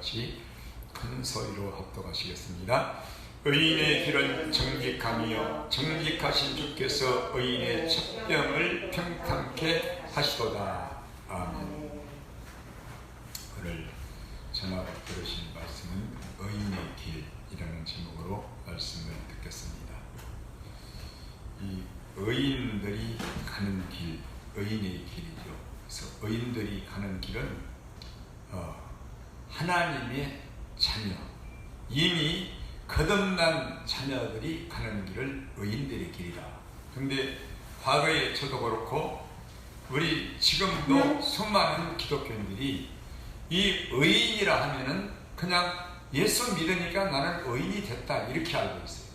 같이 큰 소리로 합독하시겠습니다. 의인의 길은 정직함이요 정직하신 주께서 의인의 첩병을 평탄케 하시도다. 아멘. 오늘 전화 들으신 말씀은 의인의 길이라는 제목으로 말씀을 듣겠습니다. 이 의인들이 가는 길, 의인의 길이죠. 그래서 의인들이 가는 길은 하나님의 자녀, 이미 거듭난 자녀들이 가는 길을 의인들의 길이다. 근데 과거에 저도 그렇고 우리 지금도 수많은 기독교인들이 이 의인이라 하면은 그냥 예수 믿으니까 나는 의인이 됐다 이렇게 알고 있어요.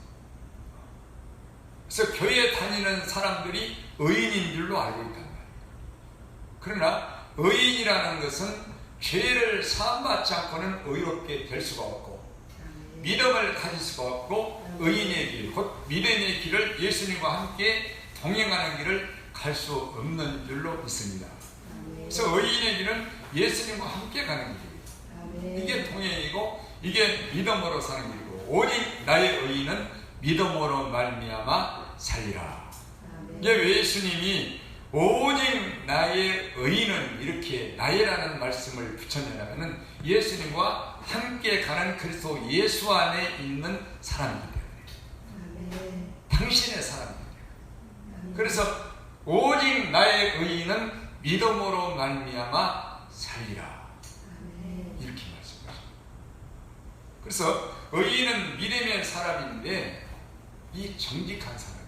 그래서 교회 다니는 사람들이 의인인 줄로 알고 있단 말이에요. 그러나 의인이라는 것은 죄를 사함받지 않고는 의롭게 될 수가 없고 믿음을 가질 수가 없고 의인의 길, 곧 믿음의 길을 예수님과 함께 동행하는 길을 갈 수 없는 줄로 믿습니다. 그래서 의인의 길은 예수님과 함께 가는 길이에요. 이게 동행이고 이게 믿음으로 사는 길이고 오직 나의 의인은 믿음으로 말미암아 살리라. 이게 왜 예수님이 오직 나의 의인은 이렇게 나의라는 말씀을 붙였냐면 예수님과 함께 가는 그리스도 예수 안에 있는 사람이기 때문에 당신의 사람이기 때문에 그래서 오직 나의 의인은 믿음으로 말미암아 살리라 이렇게 말씀하십니다. 그래서 의인은 믿음의 사람인데 이 정직한 사람이에요.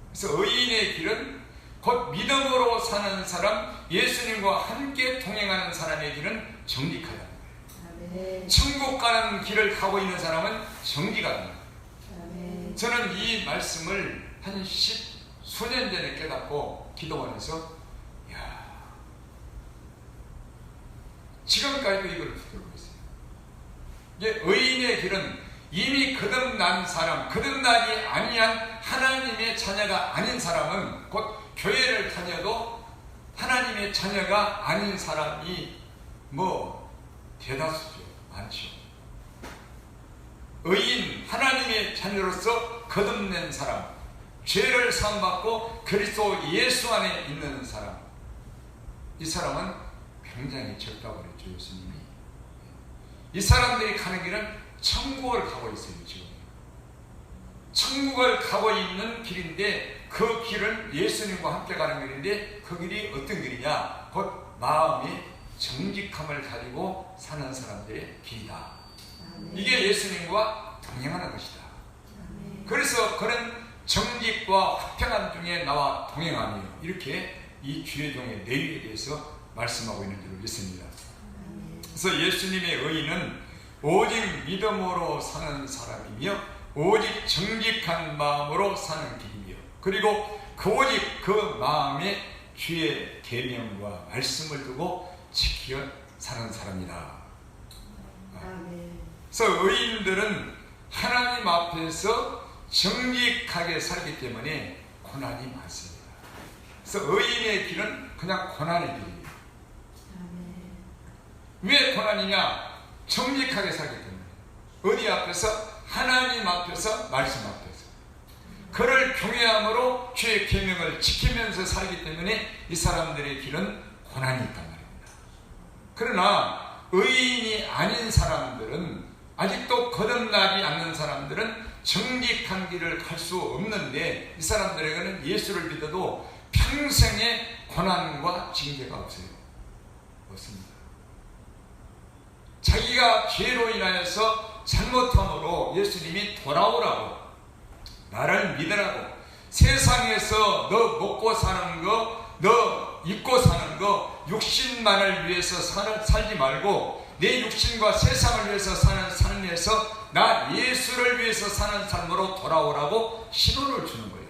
그래서 의인의 길은 곧 믿음으로 사는 사람, 예수님과 함께 동행하는 사람의 길은 정직하다는 거예요. 천국 가는 길을 가고 있는 사람은 정직하다는 거예요. 저는 이 말씀을 한 10수년 전에 깨닫고 기도원에서 지금까지도 이걸 붙들고 있어요. 이제 의인의 길은 이미 거듭난 사람, 거듭나지 아니한 하나님의 자녀가 아닌 사람은 곧 교회를 다녀도 하나님의 자녀가 아닌 사람이 대다수죠. 많죠. 의인, 하나님의 자녀로서 거듭낸 사람, 죄를 사함받고 그리스도 예수 안에 있는 사람, 이 사람은 굉장히 적다고 그랬죠. 예수님이. 이 사람들이 가는 길은 천국을 가고 있어요. 지금 천국을 가고 있는 길인데 그 길은 예수님과 함께 가는 길인데 그 길이 어떤 길이냐? 곧 마음의 정직함을 가지고 사는 사람들의 길이다. 이게 예수님과 동행하는 것이다. 그래서 그런 정직과 화평함 중에 나와 동행하며 이렇게 이 주의 종의 내용에 대해서 말씀하고 있는 줄 믿습니다. 그래서 예수님의 의인은 오직 믿음으로 사는 사람이며 오직 정직한 마음으로 사는 길이며 그리고 오직 그 마음에 주의 계명과 말씀을 두고 지켜 사는 사람이다. 그래서 의인들은 하나님 앞에서 정직하게 살기 때문에 고난이 많습니다. 그래서 의인의 길은 그냥 고난의 길이에요. 왜 고난이냐? 정직하게 살기 때문에. 어디 앞에서? 하나님 앞에서, 말씀 앞에서. 그를 경외함으로 주의 계명을 지키면서 살기 때문에 이 사람들의 길은 고난이 있단 말입니다. 그러나 의인이 아닌 사람들은, 아직도 거듭나지 않는 사람들은 정직한 길을 갈 수 없는데 이 사람들에게는 예수를 믿어도 평생의 고난과 징계가 없어요. 없습니다. 자기가 죄로 인하여서 잘못함으로 예수님이 돌아오라고, 나를 믿으라고, 세상에서 너 먹고 사는 거, 너 입고 사는 거, 육신만을 위해서 살지 말고 내 육신과 세상을 위해서 사는 삶에서 나 예수를 위해서 사는 삶으로 돌아오라고 신호를 주는 거예요.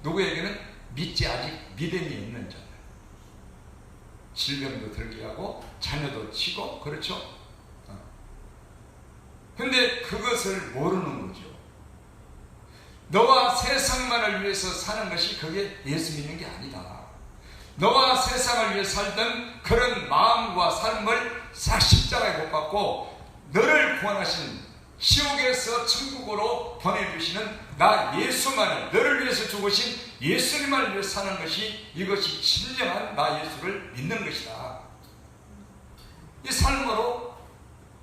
누구에게는? 믿지 아직 믿음이 있는 자들. 질병도 들게 하고 자녀도 치고 그렇죠. 근데 그것을 모르는 거죠. 너와 세상만을 위해서 사는 것이 그게 예수 믿는 게 아니다. 너와 세상을 위해 살던 그런 마음과 삶을 싹 십자가에 못 박고 너를 구원하신 지옥에서 천국으로 보내주시는 나 예수만을, 너를 위해서 죽으신 예수님을 위해 사는 것이, 이것이 진정한 나 예수를 믿는 것이다. 이 삶으로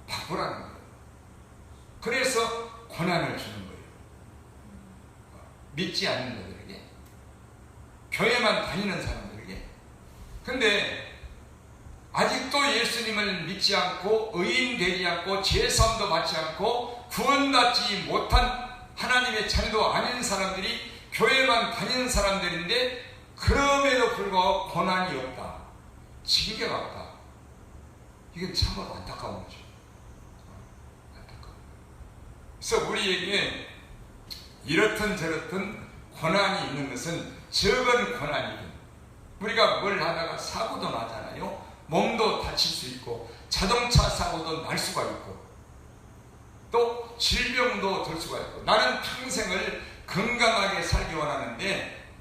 바꾸라는 거예요. 그래서 고난을 주는 거예요. 믿지 않는 자들에게, 교회만 다니는 사람들에게. 근데 아직도 예수님을 믿지 않고 의인 되지 않고 제사함도 받지 않고 구원받지 못한 하나님의 자녀도 아닌 사람들이 교회만 다니는 사람들인데, 그럼에도 불구하고 고난이 없다, 징계가 없다. 이건 참으로 안타까운 거죠. 안타까워. 그래서 우리에게 이렇든 저렇든 고난이 있는 것은, 적은 고난이든, 우리가 뭘 하다가 사고도 나잖아요. 몸도 다칠 수 있고, 자동차 사고도 날 수가 있고, 또 질병도 들 수가 있고. 나는 평생을 건강하게 살기 원하는데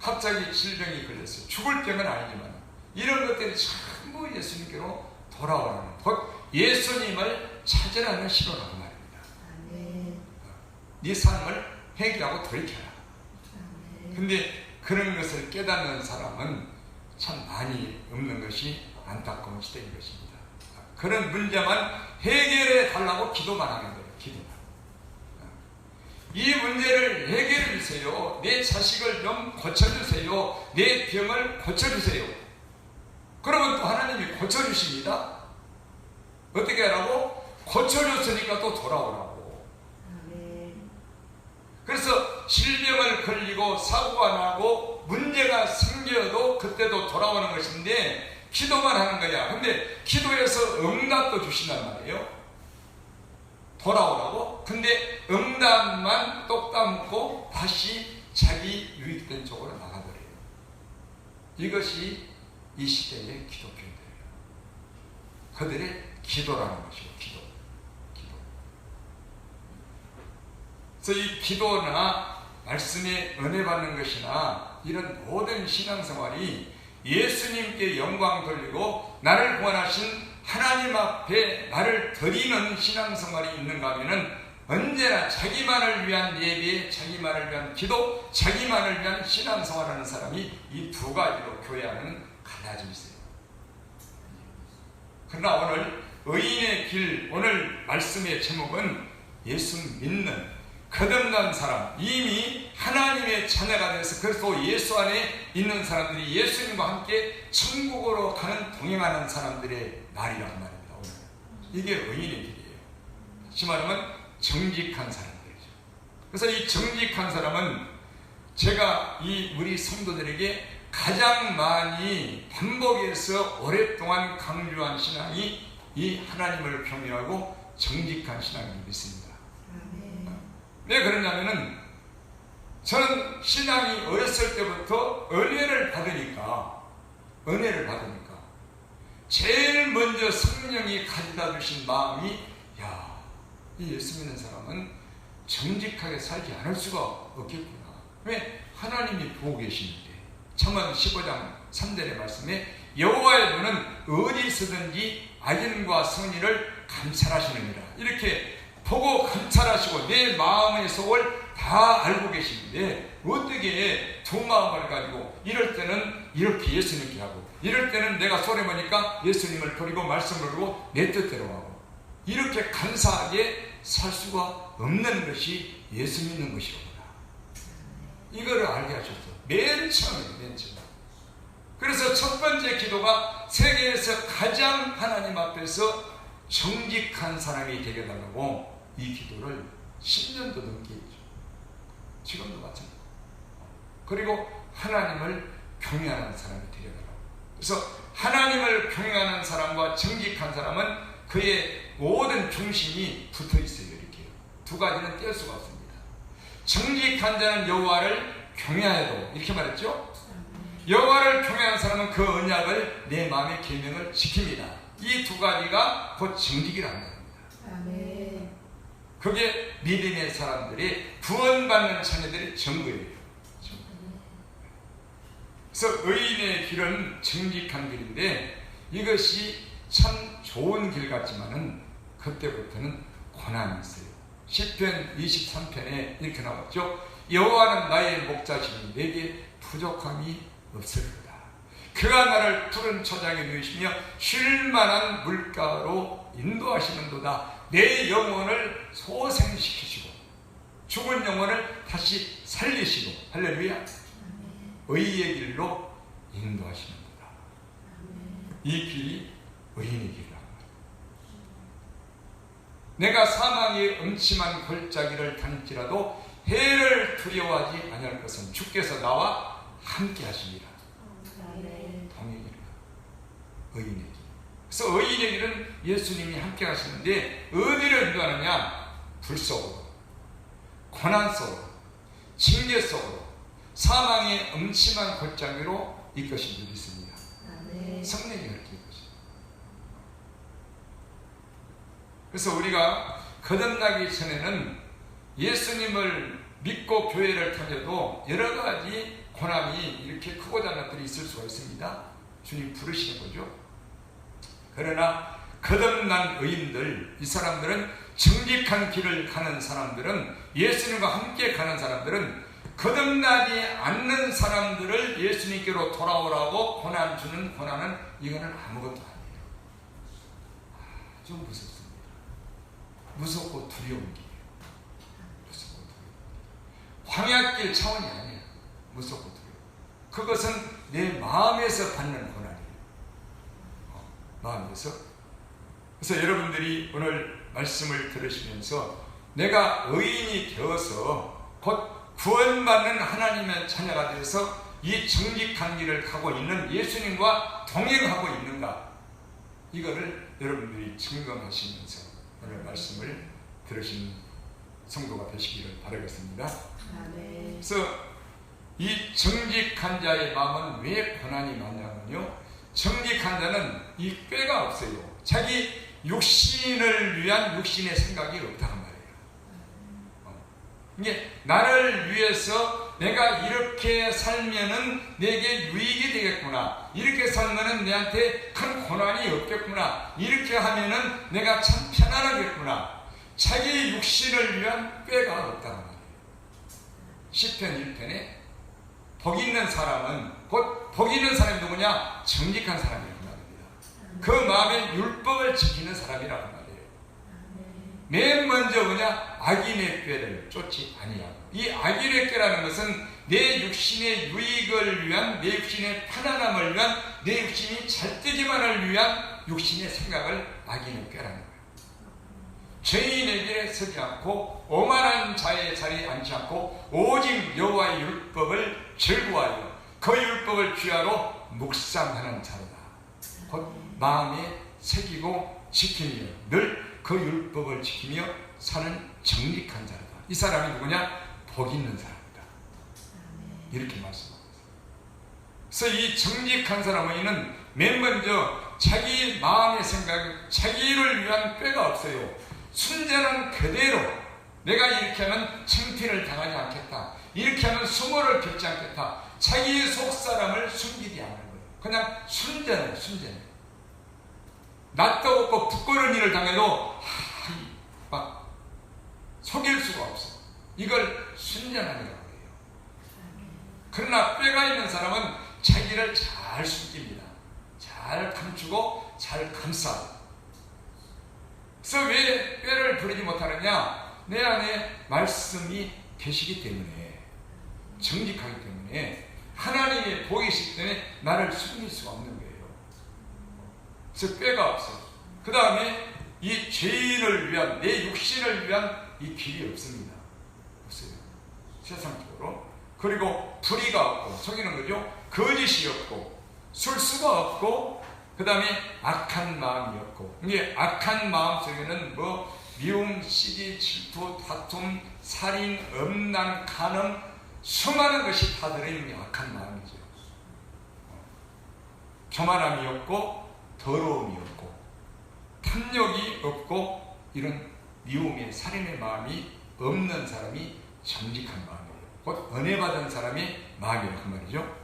갑자기 질병이 걸렸어요. 죽을 병은 아니지만 이런 것들이 전부 예수님께로 돌아오라는, 곧 예수님을 찾으라는 신호라고 말입니다. 네 삶을 회개하고 돌이켜라. 근데 그런 것을 깨닫는 사람은 참 많이 없는 것이 안타까운 시대인 것입니다. 그런 문제만 해결해 달라고 기도만 하는 거예요. 기도만. 이 문제를 해결해 주세요. 내 자식을 좀 고쳐주세요. 내 병을 고쳐주세요. 그러면 또 하나님이 고쳐주십니다. 어떻게 하라고? 고쳐줬으니까 또 돌아오라고. 그래서 질병을 걸리고 사고가 나고 문제가 생겨도 그때도 돌아오는 것인데, 기도만 하는 거야. 근데 기도해서 응답도 주신단 말이에요. 돌아오라고. 근데 응답만 똑 따먹고 다시 자기 유익된 쪽으로 나가버려요. 이것이 이 시대의 기독교인들이에요. 그들의 기도라는 것이고, 기도. 그래서 이 기도나 말씀에 은혜 받는 것이나 이런 모든 신앙생활이 예수님께 영광 돌리고 나를 구원하신 하나님 앞에 나를 드리는 신앙생활이 있는가 하면은, 언제나 자기만을 위한 예배, 자기만을 위한 기도, 자기만을 위한 신앙생활하는 사람이 이 두 가지로 교회하는 갈라짐이 있어요. 그러나 오늘 의인의 길, 오늘 말씀의 제목은 예수 믿는 거듭난 사람, 이미 하나님의 자녀가 돼서 그리스도 예수 안에 있는 사람들이 예수님과 함께 천국으로 가는, 동행하는 사람들의 날이란 말입니다. 오늘 이게 의인의 길이에요. 다시 말하면 정직한 사람들이죠. 그래서 이 정직한 사람은 제가 이 우리 성도들에게 가장 많이 반복해서 오랫동안 강조한 신앙이 이 하나님을 경외하고 정직한 신앙을 믿습니다. 왜 그러냐면은, 저는 신앙이 어렸을 때부터 은혜를 받으니까 제일 먼저 성령이 가져다 주신 마음이, 야, 이 예수 믿는 사람은 정직하게 살지 않을 수가 없겠구나. 왜? 하나님이 보고 계시는데. 잠언 15장 3절의 말씀에 여호와의 눈은 어디서든지 악인과 선인을 감찰하시느니라. 이렇게 보고 감찰하시고 내 마음의 속을 다 알고 계시는데, 어떻게 두 마음을 가지고 이럴 때는 이렇게 예수님께 하고, 이럴 때는 내가 소리 보니까 예수님을 버리고 말씀을 버리고 내 뜻대로 하고, 이렇게 감사하게 살 수가 없는 것이 예수 믿는 것이구나. 이거를 알게 하셨어. 맨 처음이에요. 맨 처음. 그래서 첫 번째 기도가 세계에서 가장 하나님 앞에서 정직한 사람이 되게 달라고 이 기도를 10년도 넘게 했죠. 지금도 마찬가지. 그리고 하나님을 경외하는 사람이 되게 달라고. 그래서 하나님을 경외하는 사람과 정직한 사람은 그의 모든 중심이 붙어 있어요. 이렇게 두 가지는 뗄 수가 없습니다. 정직한 자는 여호와를 경외하여도, 이렇게 말했죠. 여호와를 경외하는 사람은 그 언약을, 내 마음의 계명을 지킵니다. 이 두 가지가 곧 정직이라는 겁니다. 아멘. 그게 믿음의 사람들이, 구원받는 자녀들의 전부예요. 그래서 의인의 길은 정직한 길인데, 이것이 참 좋은 길 같지만은 그때부터는 고난이 있어요. 시편 23편에 이렇게 나왔죠. 여호와는 나의 목자시니 내게 부족함이 없을 거다. 그가 나를 푸른 초장에 누이시며 쉴만한 물가로 인도하시는도다. 내 영혼을 소생시키시고 죽은 영혼을 다시 살리시고, 할렐루야, 의의 길로 인도하시는도다. 이 길이 의인의 길이라고 합니다. 내가 사망의 음침한 골짜기를 다닐지라도 해를 두려워하지 아니할 것은 주께서 나와 함께 하시니라. 동행이라. 의인의 길. 그래서 의인의 길은 예수님이 함께 하시는데 어디를 인도하느냐? 불 속으로, 고난 속으로, 징계 속으로, 사망의 음침한 골짜기로 이끄신 분이 있습니다. 성령이 그렇게 이끄십니다. 그래서 우리가 거듭나기 전에는 예수님을 믿고 교회를 다녀도 여러 가지 고난이 이렇게 크고 작은 것들이 있을 수가 있습니다. 주님 부르시는 거죠. 그러나 거듭난 의인들, 이 사람들은 정직한 길을 가는 사람들은, 예수님과 함께 가는 사람들은 거듭나지 않는 사람들을 예수님께로 돌아오라고 고난 주는 고난은 이거는 아무것도 아니에요. 아주 무섭습니다. 무섭고 두려운 길이에요. 무섭고 두려운 길. 광야길 차원이 아니에요. 무섭고 두려워. 그것은 내 마음에서 받는 고난이에요. 마음에서. 그래서 여러분들이 오늘 말씀을 들으시면서 내가 의인이 되어서 곧 구원받는 하나님의 자녀가 되어서 이 정직한 길을 가고 있는, 예수님과 동행하고 있는가, 이거를 여러분들이 증명하시면서 오늘 말씀을 들으신 성도가 되시기를 바라겠습니다. 그래서 이 정직한 자의 마음은 왜 고난이 많냐면요, 정직한 자는 이 꾀가 없어요. 자기 육신을 위한 육신의 생각이 없다는 말이에요. 이게 나를 위해서 내가 이렇게 살면은 내게 유익이 되겠구나, 이렇게 살면은 내한테 큰 고난이 없겠구나, 이렇게 하면은 내가 참 편안하겠구나, 자기 육신을 위한 꾀가 없다는 말이에요. 시편 1편에 복 있는 사람은, 곧 복 있는 사람이 누구냐? 정직한 사람이라고 말합니다. 그 마음에 율법을 지키는 사람이라고 말이에요. 맨 먼저 뭐냐? 악인의 꾀를 쫓지 아니하고. 이 악인의 꾀라는 것은 내 육신의 유익을 위한, 내 육신의 편안함을 위한, 내 육신이 잘 되기만을 위한 육신의 생각을 악인의 꾀라는 거예요. 죄인에게 서지 않고 오만한 자의 자리에 앉지 않고 오직 여호와의 율법을 즐거워하여 그 율법을 귀하로 묵상하는 자로다. 곧 마음에 새기고 지키며 늘 그 율법을 지키며 사는 정직한 자로다. 이 사람이 누구냐? 복 있는 사람이다. 이렇게 말씀합니다. 그래서 이 정직한 사람에게는 맨 먼저 자기 마음의 생각, 자기를 위한 꾀가 없어요. 순전한 그대로 내가 이렇게 하면 창피를 당하지 않겠다, 이렇게 하면 수모를 겪지 않겠다, 자기 속사람을 숨기지 않는 거예요. 그냥 순전해. 낯도 없고 부끄러운 일을 당해도 막 속일 수가 없어. 이걸 순전함이라고 해요. 그러나 꾀가 있는 사람은 자기를 잘 숨깁니다. 잘 감추고 잘 감싸고. 그래서 왜 꾀를 부리지 못하느냐? 내 안에 말씀이 계시기 때문에, 정직하기 때문에, 하나님의 복이 있기 때문에 나를 숨길 수가 없는 거예요. 그래서 꾀가 없어요. 그 다음에 이 죄인을 위한, 내 육신을 위한 이 길이 없습니다. 없어요. 세상적으로. 그리고 불의가 없고, 속이는 거죠. 거짓이 없고, 술수가 없고, 그 다음에 악한 마음이 없고. 이게 악한 마음 속에는 뭐 미움, 시기, 질투, 다툼, 살인, 음란, 간음, 수많은 것이 다 들어있는 게 악한 마음이죠. 교만함이 없고, 더러움이 없고, 탐욕이 없고, 이런 미움의, 살인의 마음이 없는 사람이 정직한 마음이에요. 곧 은혜받은 사람의 마음이라고 말이죠.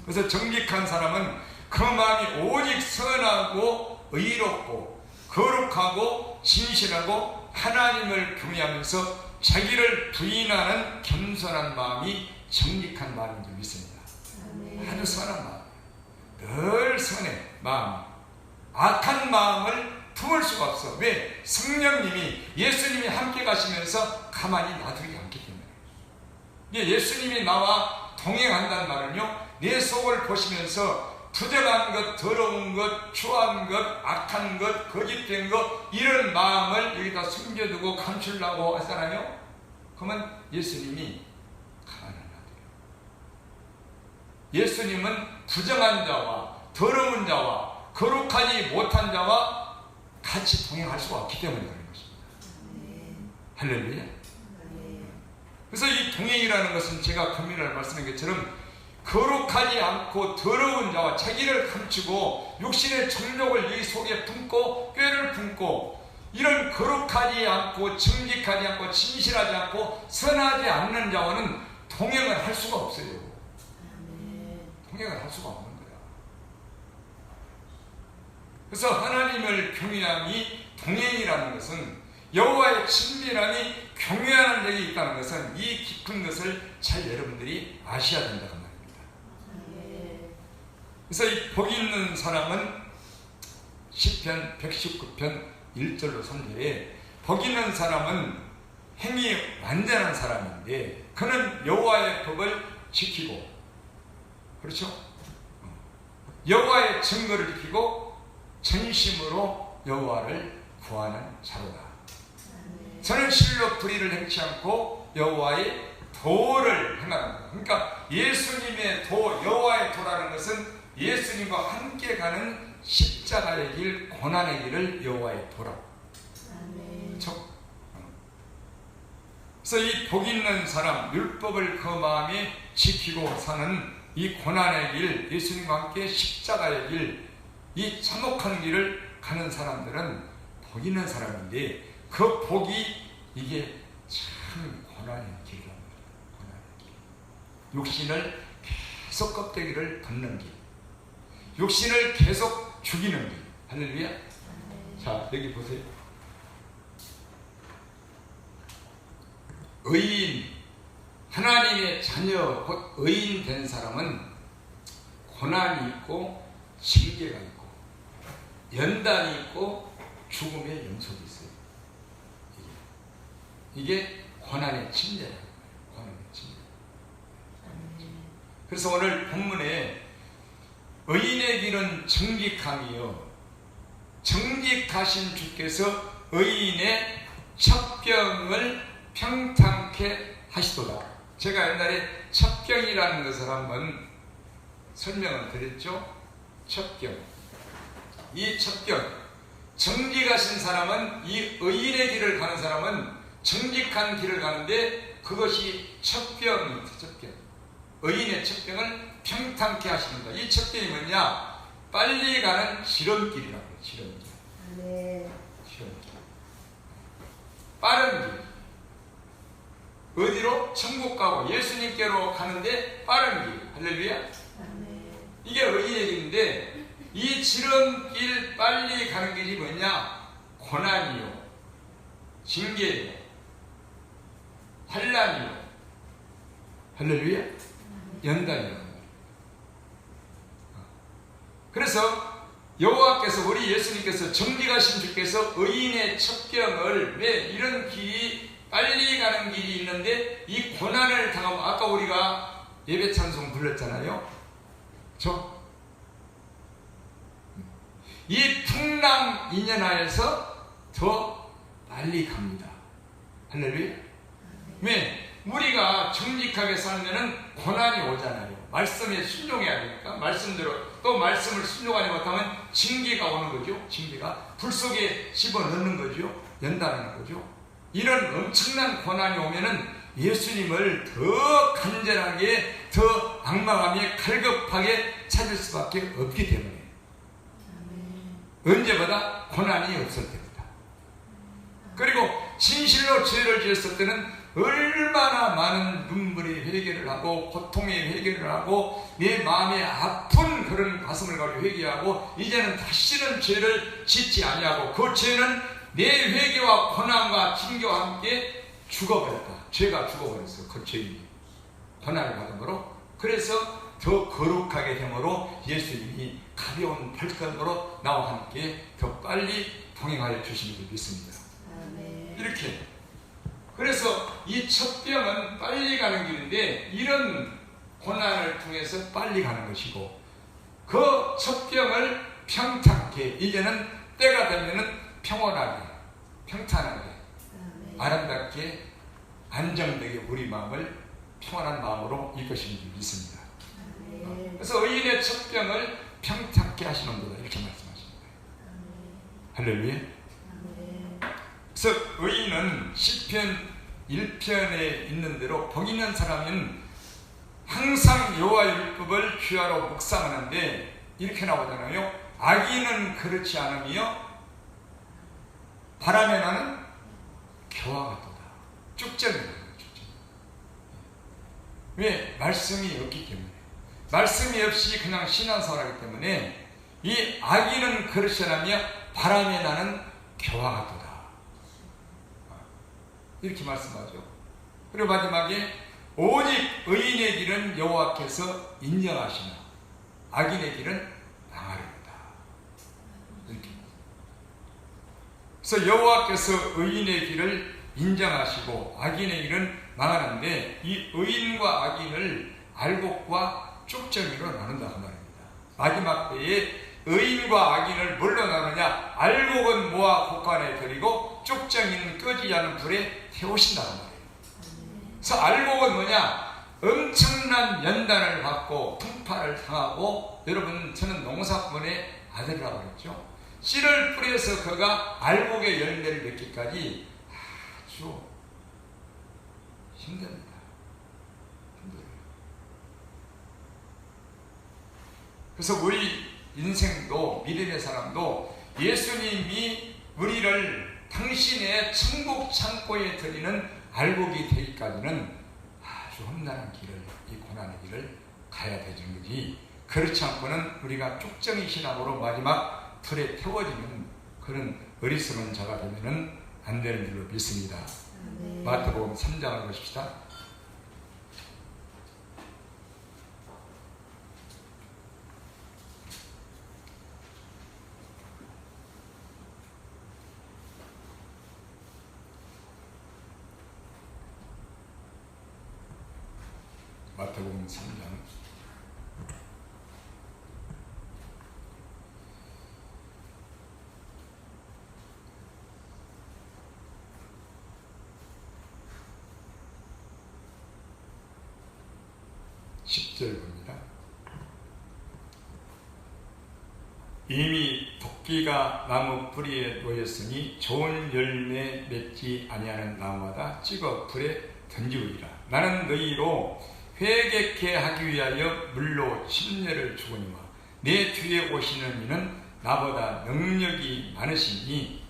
그래서 정직한 사람은 그 마음이 오직 선하고 의롭고 거룩하고 진실하고 하나님을 경외하면서 자기를 부인하는 겸손한 마음이 정직한 마음인 줄 믿습니다. 아주 선한 마음, 늘 선해 마음, 악한 마음을 품을 수가 없어. 왜? 성령님이, 예수님이 함께 가시면서 가만히 놔두지 않기 때문에. 예수님이 나와 동행한다는 말은요, 내 속을 보시면서 부정한 것, 더러운 것, 추한 것, 악한 것, 거짓된 것, 이런 마음을 여기다 숨겨두고 감추려고 하잖아요. 그러면 예수님이 가만히 놔둬요. 예수님은 부정한 자와 더러운 자와 거룩하지 못한 자와 같이 동행할 수가 없기 때문에 그런 것입니다. 할렐루야. 그래서 이 동행이라는 것은 제가 금요일날 말씀한 것처럼 거룩하지 않고 더러운 자와 자기를 감추고 육신의 정욕을 이 속에 품고 꾀를 품고 이런 거룩하지 않고 정직하지 않고 진실하지 않고 선하지 않는 자와는 동행을 할 수가 없어요. 동행을 할 수가 없는 거야. 그래서 하나님을 경외함이 동행이라는 것은, 여호와의 친밀함이 경외하는 데에 있다는 것은 이 깊은 것을 잘 여러분들이 아셔야 된다고 말입니다. 그래서 이 복 있는 사람은 시편 119편 1절로 3절에 복 있는 사람은 행위 완전한 사람인데 그는 여호와의 법을 지키고, 그렇죠? 여호와의 증거를 지키고 전심으로 여호와를 구하는 자로다. 저는 실로 불의를 행치 않고 여호와의 도를 행한다. 그러니까 예수님의 도, 여호와의 도라는 것은 예수님과 함께 가는 십자가의 길, 고난의 길을 여호와의 도라고. 그렇죠? 그래서 이 복 있는 사람, 율법을 그 마음에 지키고 사는 이 고난의 길, 예수님과 함께 십자가의 길, 이 참혹한 길을 가는 사람들은 복 있는 사람인데, 그 복이 이게 참 고난의 길이란 말이에요. 고난의 길. 육신을 계속 껍데기를 벗는 길, 육신을 계속 죽이는 길. 할렐루야. 자, 여기 보세요. 의인, 하나님의 자녀, 곧 의인 된 사람은 고난이 있고 징계가 있고 연단이 있고 죽음의 영속이 있어요. 이게 고난의 침례예요. 고난의 침례. 그래서 오늘 본문에 의인의 길은 정직함이요, 정직하신 주께서 의인의 첩경을 평탄케 하시도다. 제가 옛날에 첩경이라는 것을 한번 설명을 드렸죠. 첩경. 이 첩경, 정직하신 사람은, 이 의인의 길을 가는 사람은 정직한 길을 가는데 그것이 첩경입니다. 첩경. 의인의 첩경을 평탄케 하십니다. 이 첩경이 뭐냐? 빨리 가는 지름길이라고 해요. 지름길. 지름길. 빠른 길. 어디로? 천국 가고 예수님께로 가는데 빠른 길. 할렐루야. 이게 의인의 길인데, 이 지름길 빨리 가는 길이 뭐냐? 고난이요, 징계요, 환난이요, 할렐루야, 연단이요. 그래서 여호와께서, 우리 예수님께서, 정직하신 주께서 의인의 첩경을, 왜 이런 길이 빨리 가는 길이 있는데 이 고난을 당하면, 아까 우리가 예배 찬송 불렀잖아요. 이 풍랑 인연하에서 더 빨리 갑니다. 할렐루야. 왜? 우리가 정직하게 살면은 고난이 오잖아요. 말씀에 순종해야 되니까. 말씀대로. 또 말씀을 순종하지 못하면 징계가 오는 거죠. 징계가 불 속에 집어넣는 거죠. 연단하는 거죠. 이런 엄청난 고난이 오면은 예수님을 더 간절하게, 더 악마감에 갈급하게 찾을 수밖에 없기 때문에. 언제보다 고난이 없을 때입니다. 그리고 진실로 죄를 지었을 때는 얼마나 많은 눈물의 회개를 하고 고통의 회개를 하고 내 마음에 아픈 그런 가슴을 가지고 회개하고 이제는 다시는 죄를 짓지 아니하고 그 죄는 내 회개와 고난과 징계와 함께 죽어버렸다. 죄가 죽어버렸어. 그 죄인이 고난을 받음으로. 그래서 더 거룩하게 되므로 예수님이 가벼운 발걸음으로 나와 함께 더 빨리 동행하여 주시는 줄 믿습니다. 이렇게. 그래서 이 첫 병은 빨리 가는 길인데 이런 고난을 통해서 빨리 가는 것이고 그 첫 병을 평탄케 이제는 때가 되면은 평온하게 평탄하게 아름답게 안정되게 우리 마음을 평안한 마음으로 이끄시는 줄 믿습니다. 그래서 의인의 첫 병을 평탄케 하시는 거다 이렇게 말씀하시는 거예요. 할렐루야. 그래서 의인은 시편 1편에 있는 대로 복 있는 사람은 항상 여호와의 율법을 귀하로 묵상하는데 이렇게 나오잖아요. 악인은 그렇지 않으며 바람에 나는 겨와 같도다. 쭉정이에요. 왜? 말씀이 없기 때문에. 말씀이 없이 그냥 신앙생활하기 때문에 이 악인은 그렇지 않으며 바람에 나는 겨와 같도다. 이렇게 말씀하죠. 그리고 마지막에 오직 의인의 길은 여호와께서 인정하시나 악인의 길은 망하리로다. 이렇게. 그래서 여호와께서 의인의 길을 인정하시고 악인의 길은 망하는데 이 의인과 악인을 알곡과 쭉정이로 나눈다 그 말입니다. 마지막 때에 의인과 악인을 뭘로 나누냐? 알곡은 모아 곳간에 들이고 쭉정이는 꺼지지 않은 불에 태우신다는 말이에요. 그래서 알곡은 뭐냐? 엄청난 연단을 받고 풍파를 당하고 여러분 저는 농사꾼의 아들이라고 했죠. 씨를 뿌려서 그가 알곡의 열매를 맺기까지 아주 힘듭니다. 힘들어요. 그래서 우리 인생도 믿음의 사람도 예수님이 우리를 당신의 천국 창고에 드리는 알곡이 되기까지는 아주 험난한 길을 이 고난의 길을 가야 되는 거지 그렇지 않고는 우리가 쭉정이 신앙으로 마지막 불에 태워지는 그런 어리석은 자가 되면은 안 되는 줄로 믿습니다. 마태복음 3장을 보십시다. 마태복음 3장 10절 봅니다. 이미 도끼가 나무 뿌리에 놓였으니 좋은 열매 맺지 아니하는 나무마다 찍어 불에 던지우리라. 나는 너희로 회개케 하기 위하여 물로 침례를 주거니와 내 뒤에 오시는 이는 나보다 능력이 많으시니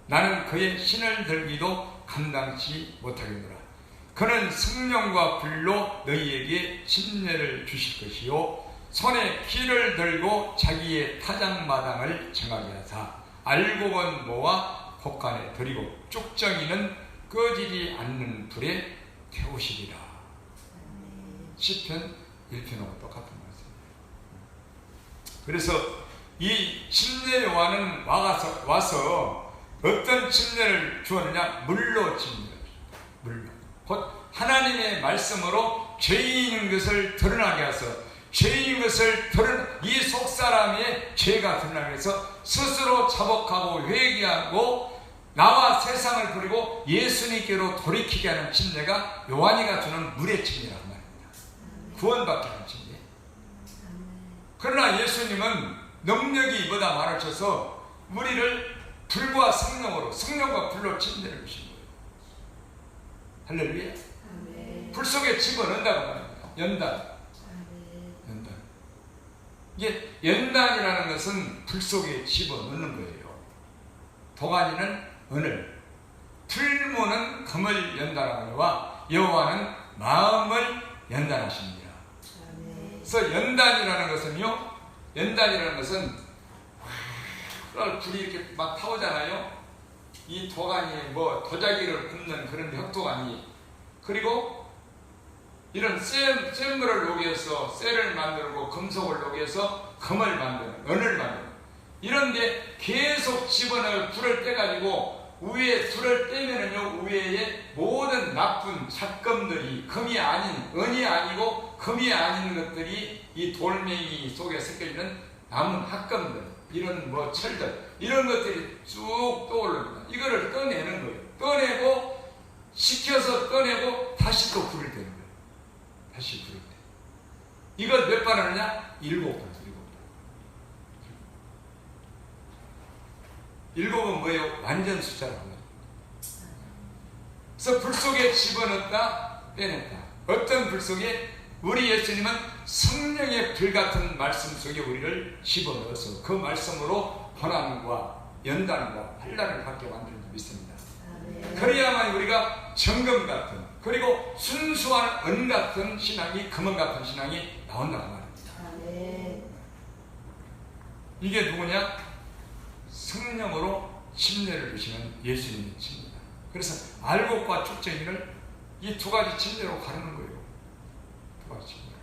나는 그의 신을 들기도 감당치 못하겠노라. 그는 성령과 불로 너희에게 침례를 주실 것이요 손에 키를 들고 자기의 타작마당을 정하게 하사 알곡은 모아 곳간에 들이고 쭉정이는 꺼지지 않는 불에 태우시리라. 시편 1편하고 똑같은 말씀입니다. 그래서 이 침례 요한은 와서 어떤 침례를 주었느냐? 물로 침례를 주었다. 물로. 곧 하나님의 말씀으로 죄인인 것을 드러나게 해서 죄인인 것을 이 속사람의 죄가 드러나게 해서 스스로 자복하고 회개하고 나와 세상을 버리고 예수님께로 돌이키게 하는 침례가 요한이가 주는 물의 침례란 말입니다. 구원받게 하는 침례. 그러나 예수님은 능력이 이보다 많으셔서 우리를 불과 성령과 불로 침례를 주신 거예요. 할렐루야. 불 속에 집어넣는다고 말합니다. 연단. 이게 연단이라는 것은 불 속에 집어넣는 거예요. 도가니는 은을, 풀무는 금을 연단하거니와 여호와는 마음을 연단하십니다. 그래서 연단이라는 것은요, 연단이라는 것은 불이 이렇게 막 타오잖아요. 이 도가니 뭐 도자기를 굽는 그런 혁도가니, 그리고 이런 센 물을 녹여서 쇠를 만들고 금속을 녹여서 금을 만드는, 은을 만드는, 이런데 계속 집어넣어 불을 떼가지고 위에 불을 떼면은요, 위에 모든 나쁜 잡금들이, 금이 아닌, 은이 아니고 금이 아닌 것들이 이 돌멩이 속에 섞여 있는 남은 합금들, 이런 뭐 철들, 이런 것들이 쭉 떠오릅니다. 이거를 떠내는 거예요. 떠내고, 식혀서 떠내고 다시 또 불을 떼는 거예요. 다시 불을 떼. 이걸 몇 번 하느냐? 7번. 7은 뭐예요? 완전 숫자라고 해요. 그래서 불 속에 집어넣었다, 빼냈다. 어떤 불 속에? 우리 예수님은 성령의 불 같은 말씀 속에 우리를 집어넣어서 그 말씀으로 고난과 연단과 환난을 받게 만드는 줄 믿습니다. 그래야만 우리가 정금 같은, 그리고 순수한 은 같은 신앙이, 금은 같은 신앙이 나온다고 말입니다. 이게 누구냐? 성령으로 침례를 주시는 예수님의 침례입니다. 그래서 알곡과 축쟁이를 이 두 가지 침례로 가르는 거예요. 두 가지 침례.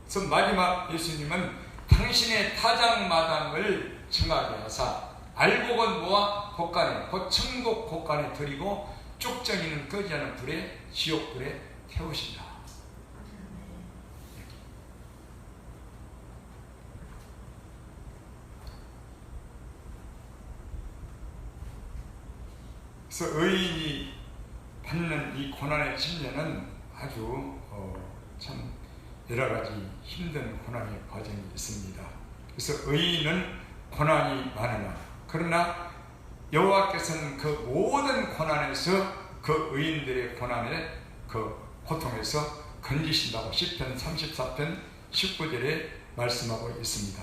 그래서 마지막 예수님은 당신의 타작마당을 정하게 하사 알곡은 모아 곳간에, 곧 천국 곳간에 들이고 쭉정이는 꺼지 않은 불에, 지옥불에 태우신다. 그래서 의인이 받는 이 고난의 침례는 아주 참 여러가지 힘든 고난의 과정이 있습니다. 그래서 의인은 고난이 많으나, 그러나 여호와께서는 그 모든 고난에서 그 의인들의 고난의 그 고통에서 건지신다고 시편 34편 19절에 말씀하고 있습니다.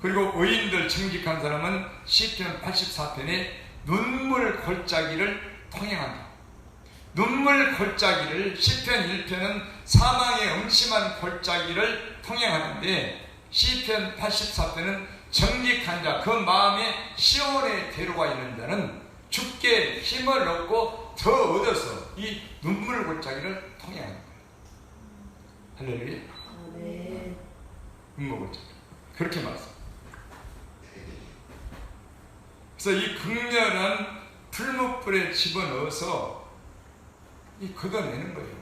그리고 의인들 정직한 사람은 시편 84편에 눈물 골짜기를 통행한다. 눈물 골짜기를, 시편 1편은 사망의 음침한 골짜기를 통행하는데, 시편 84편은 정직한 자, 그 마음에 시온의 대로가 있는 자는 주께 힘을 얻고 더 얻어서 이 눈물 골짜기를 통행하는 거예요. 할렐루야. 눈물 골짜기. 그렇게 말씀. 그래서 이 극렬한 풀무불에 집어넣어서 이 걷어내는 거예요.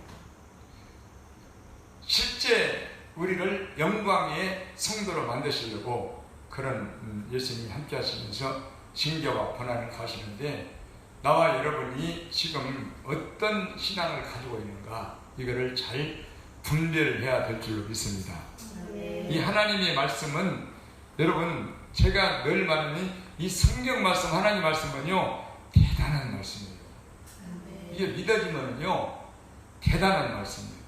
실제 우리를 영광의 성도로 만드시려고 그런 예수님이 함께 하시면서 징계와 고난을 가시는데, 나와 여러분이 지금 어떤 신앙을 가지고 있는가, 이거를 잘 분별해야 될 줄로 믿습니다. 이 하나님의 말씀은, 여러분, 제가 늘 말하는 이 성경 말씀, 하나님 말씀은요, 대단한 말씀이에요. 이게 믿어지면요, 대단한 말씀이에요.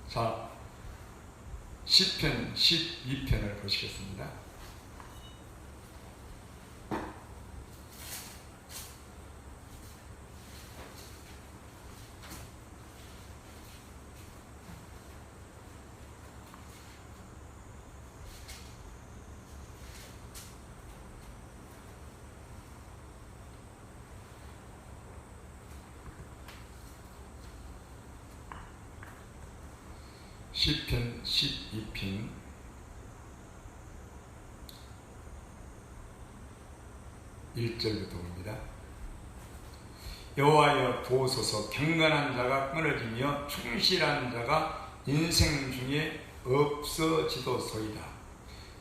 자, 시편 12편을 보시겠습니다. 시편 12편 1절부터 봅니다. 여호와여 보소서, 경건한 자가 끊어지며 충실한 자가 인생 중에 없어지도소이다.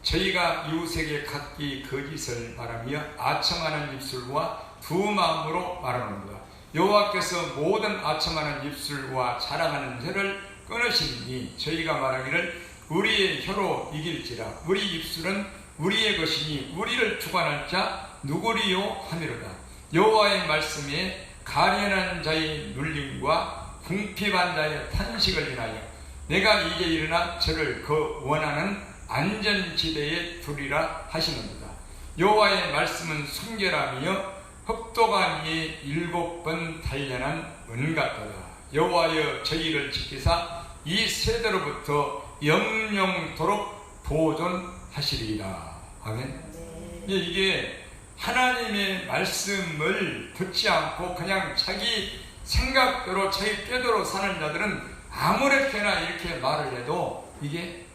저희가 이웃에게 각기 거짓을 말하며 아첨하는 입술과 두 마음으로 말하는도다. 여호와께서 모든 아첨하는 입술과 자랑하는 혀를 끊으시니 저희가 말하기를 우리의 혀로 이길지라. 우리 입술은 우리의 것이니 우리를 주관할 자 누구리요 하미로다. 여호와의 말씀에 가련한 자의 눌림과 궁핍한 자의 탄식을 인하여 내가 이제 일어나 저를 그 원하는 안전지대에 두리라 하시는도다. 여호와의 말씀은 순결하며 흑도간 위에 7번 단련한 은같도다. 여호와여 저희를 지키사 이 세대로부터 영영토록 보존하시리이다. 아멘. 이게 하나님의 말씀을 듣지 않고 그냥 자기 생각대로 자기 꾀대로 사는 자들은 아무렇게나 이렇게 말을 해도 이게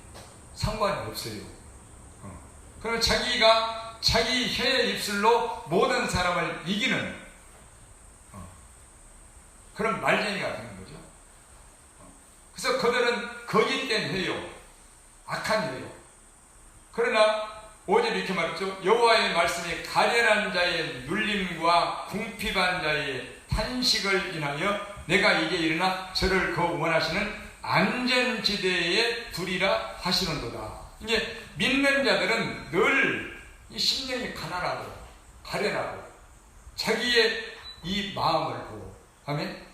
상관이 없어요. 그럼 자기가 자기 혀의 입술로 모든 사람을 이기는 그런 말쟁이가 되는 거죠. 그래서 그들은 거짓된 혀요, 악한 혀요. 그러나 5절 이렇게 말했죠. 여호와의 말씀이 가련한 자의 눌림과 궁핍한 자의 탄식을 인하여 내가 이제 일어나 저를 그 원하시는 안전지대에 두리라 하시는도다. 이제 믿는 자들은 늘 이 심령이 가난하고 가련하고 자기의 이 마음을 보고, 아멘.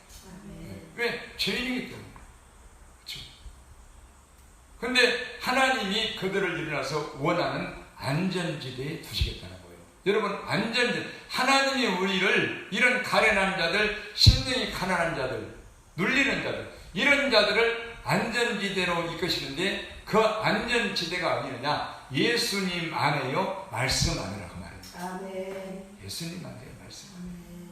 왜? 죄인이기 때문에. 그렇죠? 그런데 하나님이 그들을 일어나서 원하는 안전지대에 두시겠다는 거예요. 여러분, 안전지대, 하나님이 우리를 이런 가련한 자들, 심령이 가난한 자들, 눌리는 자들, 이런 자들을 안전지대로 이끄시는데 그 안전지대가 어디느냐? 예수님 안에요, 말씀 안에라 그 말입니다. 아멘. 예수님 안에요, 말씀. 아멘.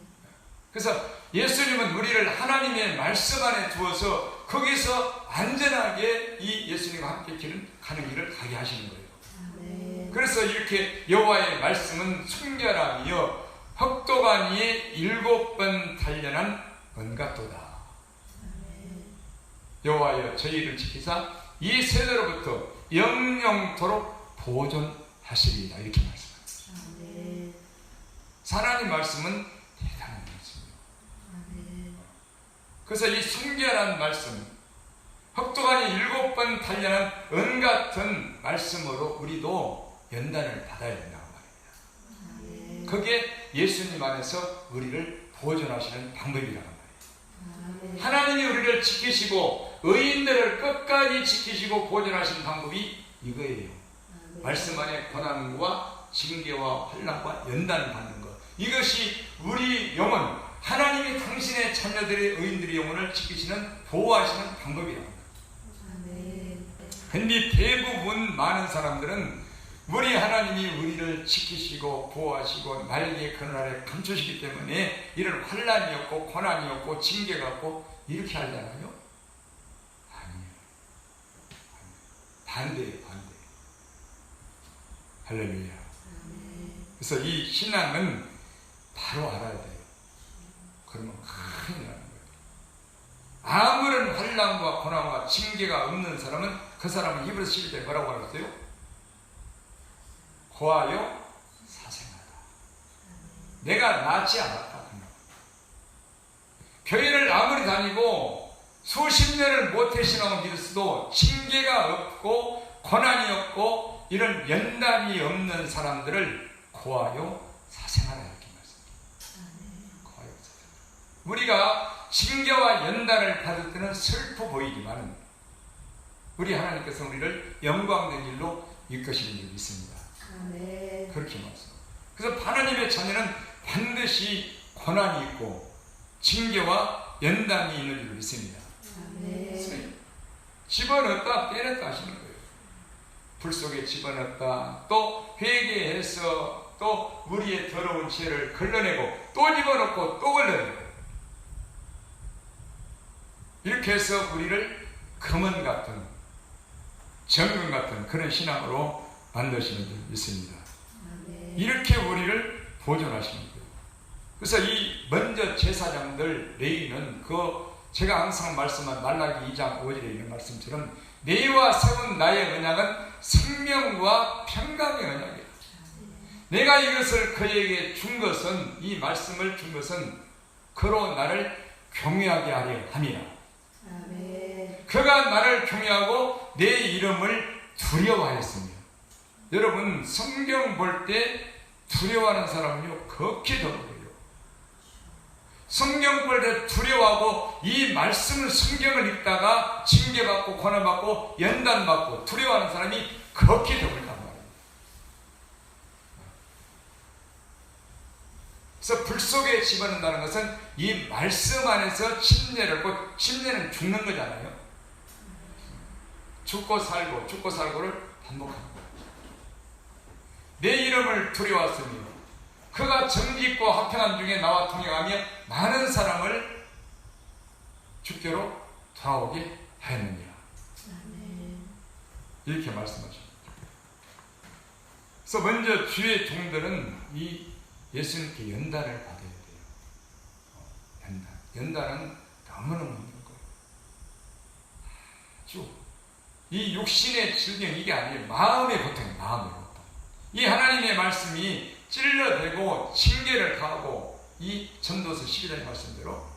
그래서 예수님은 우리를 하나님의 말씀 안에 두어서 거기서 안전하게 이 예수님과 함께 가는 길을 가게 하시는 거예요. 아멘. 그래서 이렇게 여호와의 말씀은 순결함이요 흑도간 위에 7번 단련한 은같도다. 여호와여 저희를 지키사 이 세대로부터 영영토록 보존하시리이다. 이렇게 말씀합니다. 하나님 말씀은 대단한 말씀이에요. 그래서 이 순결한 말씀, 흑도간이 7번 단련한 은같은 말씀으로 우리도 연단을 받아야 된다고 말입니다. 그게 예수님 안에서 우리를 보존하시는 방법이라고 말이에요. 하나님이 우리를 지키시고 의인들을 끝까지 지키시고 보존하시는 방법이 이거예요. 말씀 안에 고난과 징계와 환난과 연단을 받는 것, 이것이 우리 영혼, 하나님이 당신의 자녀들의 의인들의 영혼을 지키시는 보호하시는 방법이라고 합니다. 근데 대부분 많은 사람들은 우리 하나님이 우리를 지키시고 보호하시고 날개 그늘아래 감추시기 때문에 이런 환난이 없고 고난이 없고 징계가 없고 이렇게 하잖아요. 아니에요. 반대예요, 반대. 할렐루야. 그래서 이 신앙은 바로 알아야 돼요. 그러면 큰일 나는 거예요. 아무런 환난과 고난과 징계가 없는 사람은 그 사람은 히브리서 11절 뭐라고 말했어요? 고하여 사생하다. 내가 낫지 않았다. 교회를 아무리 다니고 수십 년을 모태신앙을 믿었어도 징계가 없고 고난이 없고 이런 연단이 없는 사람들을 고하여 사생하라 이렇게 말씀합니다. 고하여 사생하라. 우리가 징계와 연단을 받을 때는 슬퍼 보이지만 우리 하나님께서 우리를 영광된 길로 이끄시는 줄 믿습니다. 그렇게 말씀. 그래서 하나님의 자녀는 반드시 고난이 있고 징계와 연단이 있는 줄 믿습니다. 집어넣었다 빼냈다 하시는 거예요. 불 속에 집어넣었다 또 회개해서 또 우리의 더러운 죄를 걸러내고 또 집어넣고 또 걸러내고 이렇게 해서 우리를 금은 같은 정금 같은 그런 신앙으로 만드시는 줄 믿습니다. 이렇게 우리를 보존하시는 거예요. 그래서 이 먼저 제사장들 레위는 제가 항상 말씀한 말라기 2장 5절에 있는 말씀처럼 내와 세운 나의 언약은 생명과 평강의 언약이다. 내가 이것을 그에게 준 것은 이 말씀을 준 것은 그로 나를 경외하게 하려 함이라. 그가 나를 경외하고 내 이름을 두려워하였습니다. 여러분 성경 볼 때 두려워하는 사람은요 극히 드물어요. 성경 볼 때 두려워하고 이 말씀을 성경을 읽다가 징계받고 고난받고 연단받고 두려워하는 사람이 극히 드물단 말이에요. 그래서 불 속에 집어넣는다는 것은 이 말씀 안에서 침례를, 곧 침례는 죽는 거잖아요. 죽고 살고 죽고 살고를 반복하는 거예요. 내 이름을 두려웠으며 그가 정직과 화평한 중에 나와 동행하며 많은 사람을 주께로 돌아오게 하였느니라. 이렇게 말씀하십니다. 그래서 먼저 주의 종들은 이 예수님께 연단을 받아야 돼요. 연단은 너무너무 힘든 거예요. 아주 이 육신의 질병 이게 아니에요. 마음의 고통이에요. 마음의 고통. 이 하나님의 말씀이 찔러대고 징계를 가하고 이 전도서 12장 말씀대로,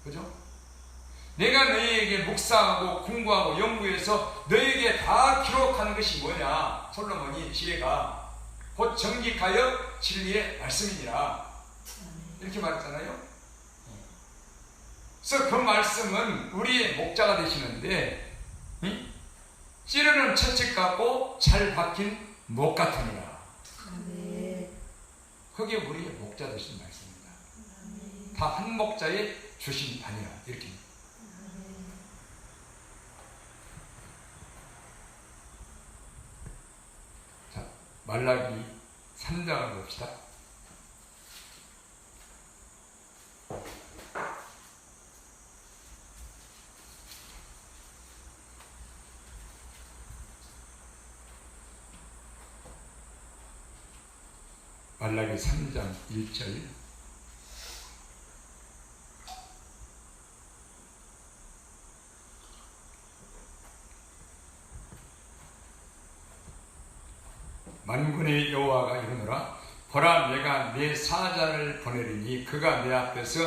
그죠? 내가 너희에게 묵상하고 공부하고 연구해서 너희에게 다 기록하는 것이 뭐냐? 솔로몬이 지혜가 곧 정직하여 진리의 말씀이니라 이렇게 말했잖아요. 그래서 그 말씀은 우리의 목자가 되시는데 찌르는 채찍 같고 잘 박힌 목 같으니라. 그게 우리의 목자 되신 말씀입니다. 다 한 목자에 주신 바니라 이렇게. 자, 말라기 3장을 봅시다. 말라기 3장 1절. 만군의 여호와가 이르노라. 보라, 내가 내 사자를 보내리니 그가 내 앞에서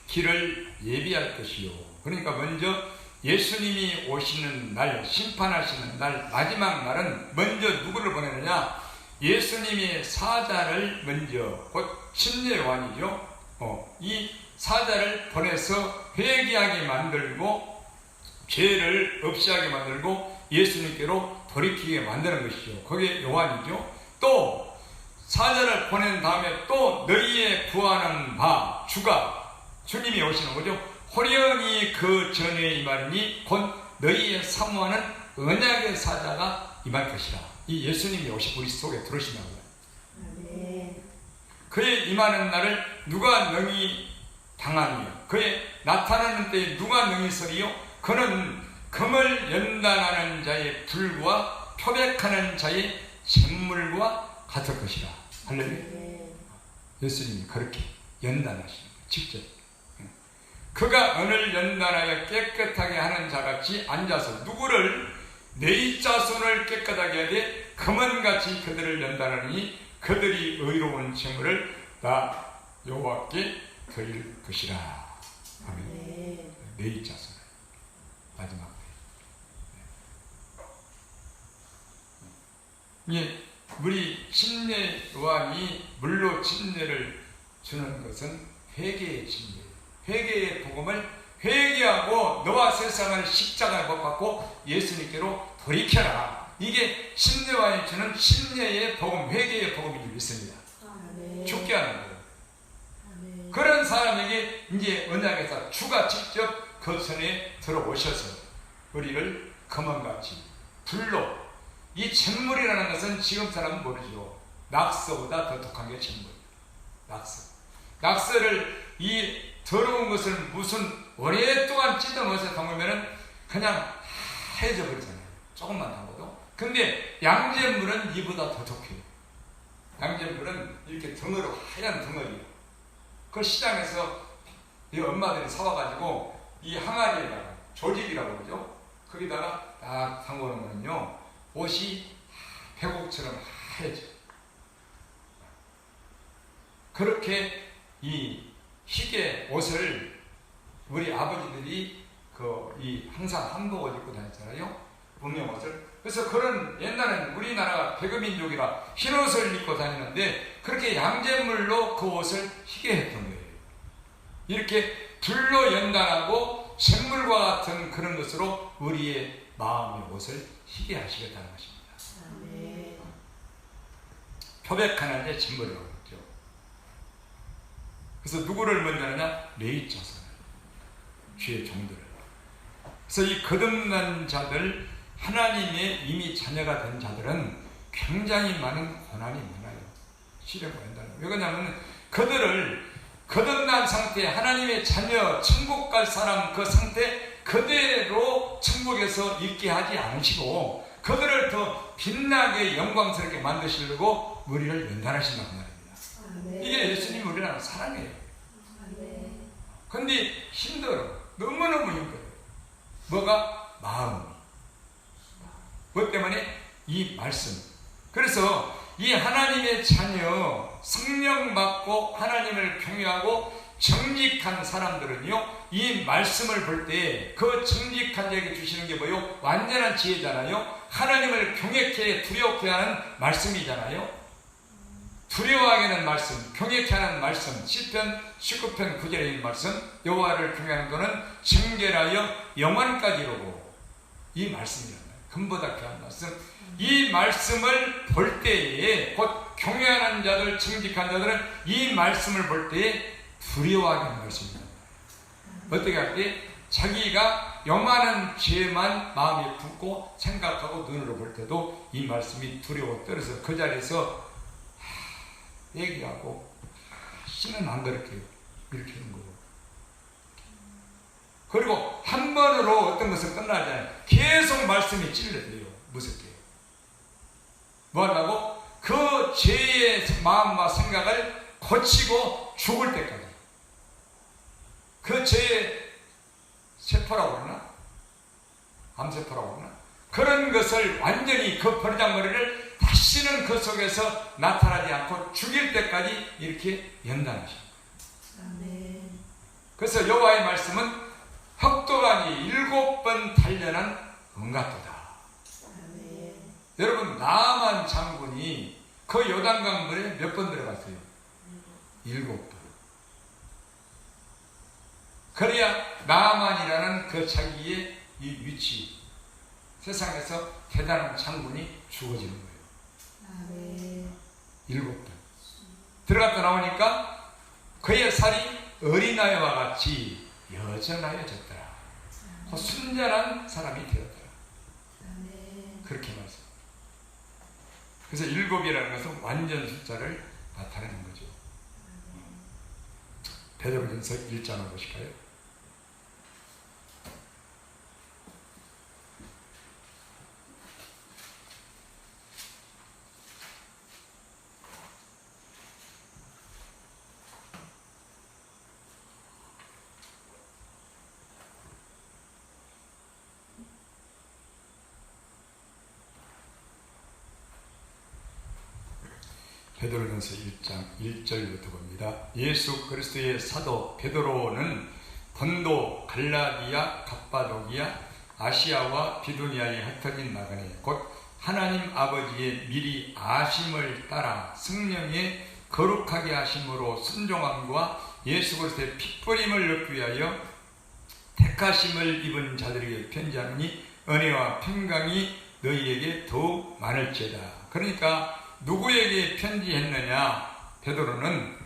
길을 예비할 것이요. 그러니까 먼저 예수님이 오시는 날, 심판하시는 날, 마지막 날은 먼저 누구를 보내느냐? 예수님의 사자를 먼저, 곧 침례요한이죠. 이 사자를 보내서 회개하게 만들고 죄를 없이 하게 만들고 예수님께로 돌이키게 만드는 것이죠. 그게 요한이죠. 또 사자를 보낸 다음에 또 너희의 구하는 바 주가, 주님이 오시는 거죠. 호련히 그 전에 임하리니 곧 너희의 사모하는 언약의 사자가 임할 것이라. 이 예수님이 오시 우리 속에 들어오신다고요. 그의 임하는 날을 누가 능히 당하며 그의 나타나는 때에 누가 능히 서리요? 그는 금을 연단하는 자의 불과 표백하는 자의 잿물과 같을 것이라. 할렐루야. 예수님이 그렇게 연단하시는 거예요. 직접. 그가 은을 연단하여 깨끗하게 하는 자같이 앉아서 누구를? 네 자손을 깨끗하게 하되 금은같이 그들을 연단하니 그들이 의로운 징후를 다 여호와께 드릴 것이라. 아멘. 네 자손 마지막. 예, 우리 침례 요한이 물로 침례를 주는 것은 회개의 침례. 회개의 복음을 회개하고 너와 세상을 십자가에 못 박고 예수님께로 돌이켜라. 이게 침례요한이 주는 침례의 복음, 회개의 복음인 줄 믿습니다. 죽게 하는 거예요. 그런 사람에게 이제 언약에서 주가 직접 그 전에 들어오셔서 우리를 금은같이 불로, 이 잿물이라는 것은 지금 사람은 모르죠. 낙서보다 더 독한 게 잿물. 낙서를 이 더러운 것을 무슨 오랫동안 찌든 것에 담으면은 그냥 하얘져 버리잖아요. 조금만 담아도. 근데 양잿물은 이보다 더 독해요. 양잿물은 이렇게 덩어리, 하얀 덩어리예요. 그걸 시장에서 이 엄마들이 사와가지고 이 항아리에다가, 조직이라고 그러죠. 거기다가 딱 담궈놓으면요 옷이 백옥처럼 하얘져. 그렇게 이 희게 옷을 우리 아버지들이 항상 한복을 입고 다녔잖아요. 문명옷을. 그래서 그런 옛날에는 우리나라가 백의민족이라 흰옷을 입고 다니는데 그렇게 양잿물로 그 옷을 희게 했던 거예요. 이렇게 불로 연단하고 잿물과 같은 그런 것으로 우리의 마음의 옷을 희게 하시겠다는 것입니다. 표백하는 데 잿물이라고 했죠. 그래서 누구를 먼저 하느냐? 레위 자손, 주의 종들을. 그래서 이 거듭난 자들, 하나님의 이미 자녀가 된 자들은 굉장히 많은 고난이 많아요. 시련이 온다는. 왜 그러냐면 그들을 거듭난 상태, 하나님의 자녀, 천국 갈 사람 그 상태 그대로 천국에서 있게 하지 않으시고 그들을 더 빛나게 영광스럽게 만드시려고 우리를 연단하신단 말입니다. 이게 예수님 우리를 하는 사랑이에요. 근데 힘들어. 너무너무 힘들어. 뭐가? 마음이. 뭐 때문에? 이 말씀. 그래서 이 하나님의 자녀, 성령 받고 하나님을 경외하고 정직한 사람들은요, 이 말씀을 볼 때 그 정직한 자에게 주시는 게 뭐요? 완전한 지혜잖아요. 하나님을 경외케 두렵게 하는 말씀이잖아요. 두려워하게 하는 말씀, 경외케 하는 말씀, 시편 19편 9절에 있는 말씀, 여호와를 경외하는 자는 정결하여 영원까지 이르고, 이 말씀이란 말이에요. 금보다 귀한 말씀. 이 말씀을 볼 때에, 곧 경외하는 자들, 정직한 자들은 이 말씀을 볼 때에 두려워하게 하는 말씀입니다. 어떻게 할 때? 자기가 요만한 죄만 마음에 품고 생각하고 눈으로 볼 때도 이 말씀이 두려워 떨어서 그 자리에서 얘기하고 신은 안 그렇게 이렇게 하는 거고. 그리고 한 번으로 어떤 것은 끝나지 않아요. 계속 말씀이 찔러대요. 무섭게. 뭐 하려고? 그 죄의 마음과 생각을 고치고 죽을 때까지. 그 죄의 세포라고 그러나? 암세포라고 그러나? 그런 것을 완전히 그 버리장머리를 다시는 그 속에서 나타나지 않고 죽일 때까지 이렇게 연단하십니다. 그래서 여호와의 말씀은 흑도간이 7번 단련한 은같도다. 여러분, 나만 장군이 그 요단강 물에 몇 번 들어갔어요? 7번. 그래야 나만이라는 그 자기의 이 위치, 세상에서 대단한 장군이 죽어지는 거예요. 7번. 들어갔다 나오니까 그의 살이 어린아이와 같이 여전하여졌더라. 그 순전한 사람이 되었더라. 그렇게 말씀. 그래서 7이라는 것은 완전 숫자를 나타내는 거죠. 베드로전서 1장을 보실까요? 베드로전서 1장 1절부터 봅니다. 예수 그리스도의 사도 베드로는 본도, 갈라디아, 갑바도기아, 아시아와 비두니아에 흩어진 나그네, 곧 하나님 아버지의 미리 아심을 따라 성령의 거룩하게 하심으로 순종함과 예수 그리스도의 핏부림을 얻기 위하여 택하심을 입은 자들에게 편지하노니 은혜와 평강이 너희에게 더욱 많을지어다. 그러니까 누구에게 편지했느냐? 베드로는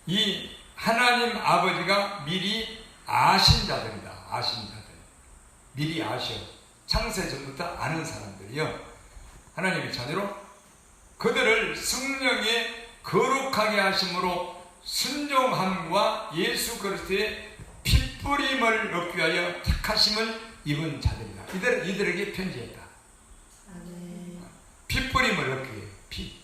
이 하나님 아버지가 미리 아신 자들이다. 아신 자들. 미리 아셔. 창세 전부터 아는 사람들이요. 하나님의 자녀로 그들을 성령의 거룩하게 하심으로 순종함과 예수 그리스도의 핏부림을 얻기 위하여 택하심을 입은 자들이다. 이들에게 편지했다. 핏부림을 얻기 위해 피.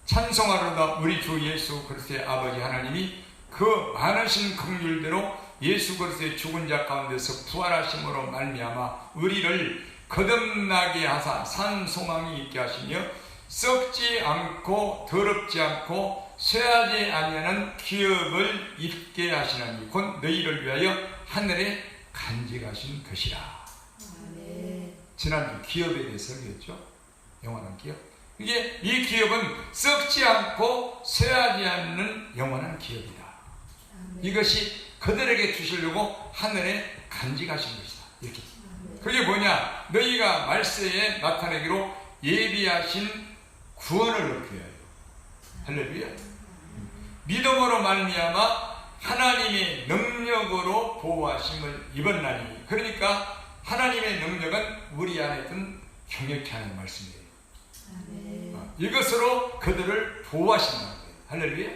찬송하로다 우리 주 예수 그리스도의 아버지 하나님이 그 많으신 긍휼대로 예수 그리스도의 죽은 자 가운데서 부활하심으로 말미암아 우리를 거듭나게 하사 산 소망이 있게 하시며 썩지 않고 더럽지 않고 쇠하지 아니하는 기업을 입게 하시나니 곧 너희를 위하여 하늘에 간직하신 것이라. 지난주 기업에 대해서 설교했죠. 영원한 기업. 이게 이 기업은 썩지 않고 쇠하지 않는 영원한 기업이다. 이것이 그들에게 주시려고 하늘에 간직하신 것이다. 이렇게. 그게 뭐냐? 너희가 말세에 나타내기로 예비하신 구원을 얻기 위하여. 할렐루야. 믿음으로 말미암아 하나님의 능력으로 보호하심을 입었나니. 그러니까 하나님의 능력은 우리 안에 든 경력케 하는 말씀이에요. 이것으로 그들을 보호하신다는 거예요. 할렐루야.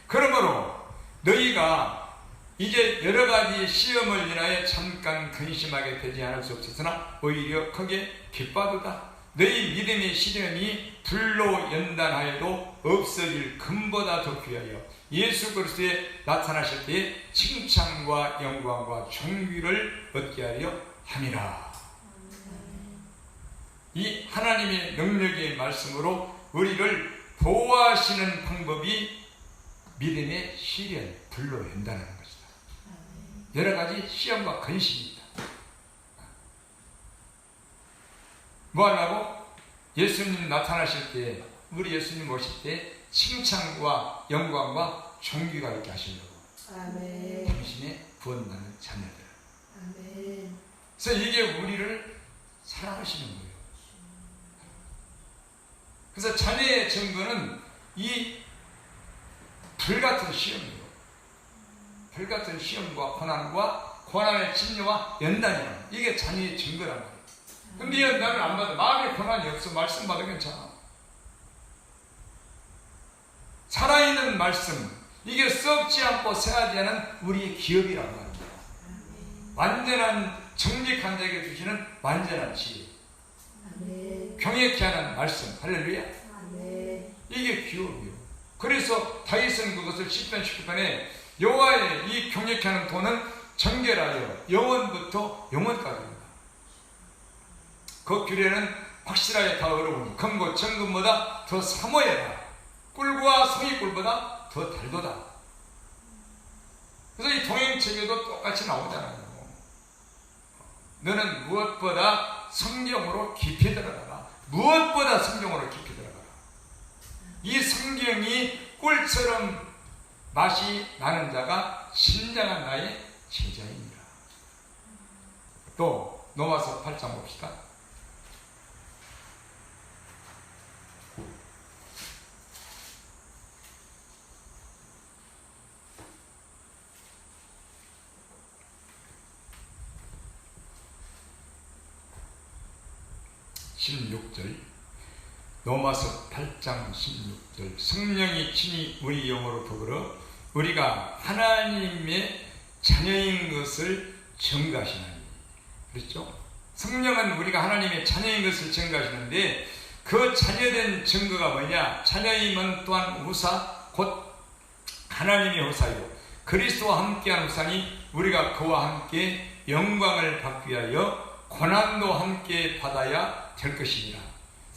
그러므로 너희가 이제 여러 가지 시험을 인하여 잠깐 근심하게 되지 않을 수 없었으나 오히려 크게 기뻐하도다. 너희 믿음의 시련이 불로 연단하여도 없어질 금보다 더 귀하여 예수 그리스도에 나타나실 때에 칭찬과 영광과 존귀를 얻게 하려 함이라. 이 하나님의 능력의 말씀으로 우리를 보호하시는 방법이 믿음의 시련, 불로 연단하는 것이다. 여러 가지 시험과 근심이다. 뭐 하려고? 예수님 나타나실 때, 우리 예수님 오실 때 칭찬과 영광과 존귀가 있게 하시려고. 아멘. 당신의 구원받는 자녀들. 아멘. 그래서 이게 우리를 사랑하시는 거예요. 그래서 자녀의 증거는 이 불같은 시험이에요. 불같은 시험과 고난의 진노와 연단이에요. 이게 자녀의 증거란 말이에요. 근데 연단을 안 받아. 마음에 고난이 없어. 말씀 받으면 괜찮아. 살아있는 말씀, 이게 썩지 않고 새하지 않은 우리의 기업이란 말입니다. 완전한 정직한 자에게 주시는 완전한 지혜, 경외케 하는 말씀. 할렐루야. 이게 기업이요. 그래서 다윗은 그것을 시편 19편에 여호와의 이 경외케 하는 도는 정결하여 영원부터 영원까지입니다. 그 규례는 확실하게 다 어려우니 금고 정금보다 더 사모해라. 꿀과 송이꿀보다 더 달도다. 그래서 이 동행책에도 똑같이 나오잖아요. 너는 무엇보다 성경으로 깊이 들어가라. 무엇보다 성경으로 깊이 들어가라. 이 성경이 꿀처럼 맛이 나는 자가 신장한 나의 제자입니다. 또 로마서 8장 봅시다. 로마서 8장 16절 성령이 친히 우리 영으로 더불어 우리가 하나님의 자녀인 것을 증거하시나니. 그렇죠? 성령은 우리가 하나님의 자녀인 것을 증거하시는데 그 자녀된 증거가 뭐냐? 자녀임은 또한 후사 곧 하나님의 후사요 그리스도와 함께한 후사니 우리가 그와 함께 영광을 받기 위하여 고난도 함께 받아야 될 것이니라.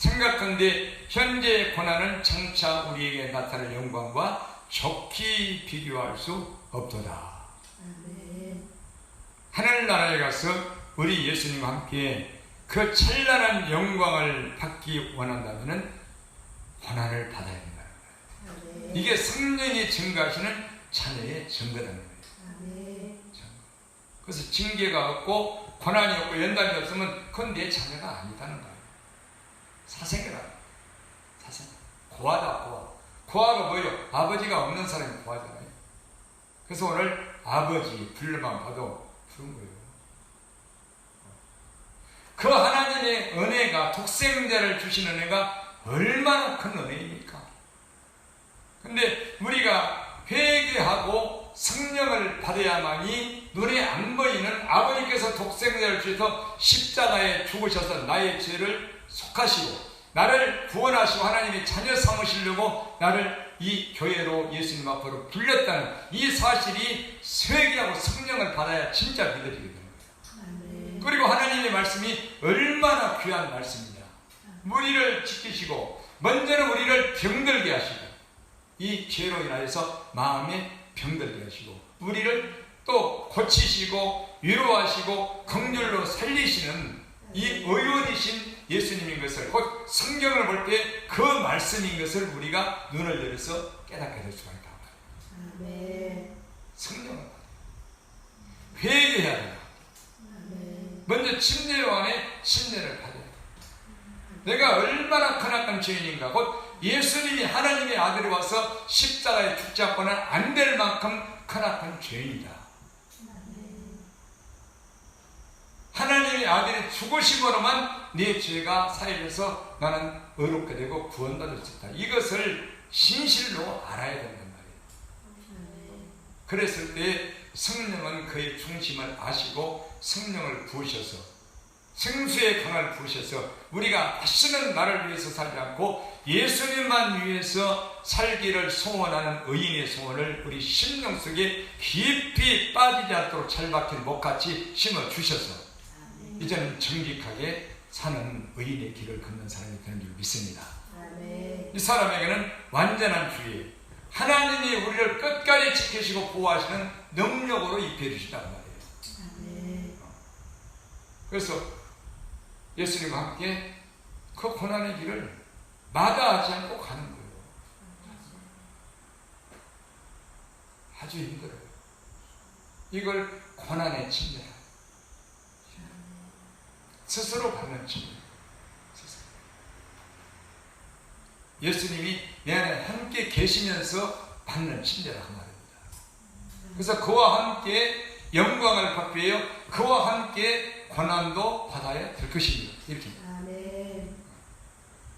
생각한데 현재의 고난은 장차 우리에게 나타날 영광과 좋게 비교할 수 없도다. 하늘나라에 가서 우리 예수님과 함께 그 찬란한 영광을 받기 원한다면 고난을 받아야 된다는 거예요. 이게 성령이 증거하시는 자녀의 증거라는 거예요. 그래서 징계가 없고 고난이 없고 연단이 없으면 그건 내 자녀가 아니다는 거예요. 사생이라. 사생. 고아다, 고아. 고아가 뭐예요? 아버지가 없는 사람이 고아잖아요. 그래서 오늘 아버지 불러만 봐도 부른 거예요. 그 하나님의 은혜가, 독생자를 주시는 은혜가 얼마나 큰 은혜입니까? 근데 우리가 회개하고 성령을 받아야만이 눈에 안 보이는 아버지께서 독생자를 주셔서 십자가에 죽으셔서 나의 죄를 속하시고 나를 구원하시고 하나님의 자녀 삼으시려고 나를 이 교회로 예수님 앞으로 불렸다는 이 사실이 회개하고 성령을 받아야 진짜 믿어지게 되는 거예요. 그리고 하나님의 말씀이 얼마나 귀한 말씀이냐. 우리를 지키시고 먼저는 우리를 병들게 하시고 이 죄로 인하여서 마음에 병들게 하시고 우리를 또 고치시고 위로하시고 긍휼로 살리시는 이 의원이신 예수님인 것을 곧 성경을 볼 때 그 말씀인 것을 우리가 눈을 열어서 깨닫게 될 수가 있다. 성령을 회개해야 된다. 먼저 침례 요한의 침례를 받아야 된다. 내가 얼마나 크나큰 죄인인가 곧 예수님이 하나님의 아들이 와서 십자가에 죽지 않고는 안 될 만큼 크나큰 죄인이다. 하나님의 아들이 죽으심으로만 네 죄가 사해져서 나는 의롭게 되고 구원받을 수 있다. 이것을 진실로 알아야 된단 말이에요. 그랬을 때 성령은 그의 중심을 아시고 성령을 부으셔서 생수의 강을 부으셔서 우리가 다시는 나를 위해서 살지 않고 예수님만 위해서 살기를 소원하는 의인의 소원을 우리 심령 속에 깊이 빠지지 않도록 잘 박힌 목같이 심어주셔서 이제는 정직하게 사는 의인의 길을 걷는 사람이 되는 줄 믿습니다. 이 사람에게는 완전한 주의, 하나님이 우리를 끝까지 지키시고 보호하시는 능력으로 입혀주시단 말이에요. 그래서 예수님과 함께 그 고난의 길을 마다하지 않고 가는 거예요. 아주 힘들어요. 이걸 고난의 침례라. 스스로 받는 침례. 예수님이 내 안에 함께 계시면서 받는 침례라고 말입니다. 그래서 그와 함께 영광을 받기 위해 그와 함께 고난도 받아야 될 것입니다. 이렇게.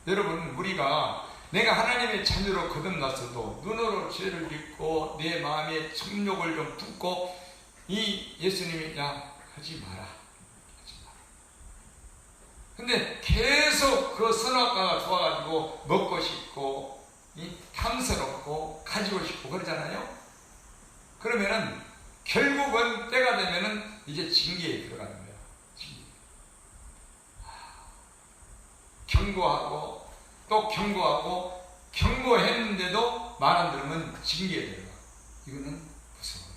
여러분, 우리가 내가 하나님의 자녀로 거듭났어도 눈으로 죄를 짓고 내 마음에 정욕을 좀 품고 이 예수님이 야 하지 마라. 근데 계속 그 선악과가 좋아가지고 먹고 싶고 탐스럽고 가지고 싶고 그러잖아요. 그러면은 결국은 때가 되면은 이제 징계에 들어가는 거예요. 경고하고 또 경고하고 경고했는데도 말 안 들으면 징계에 들어가. 이거는 무서워요.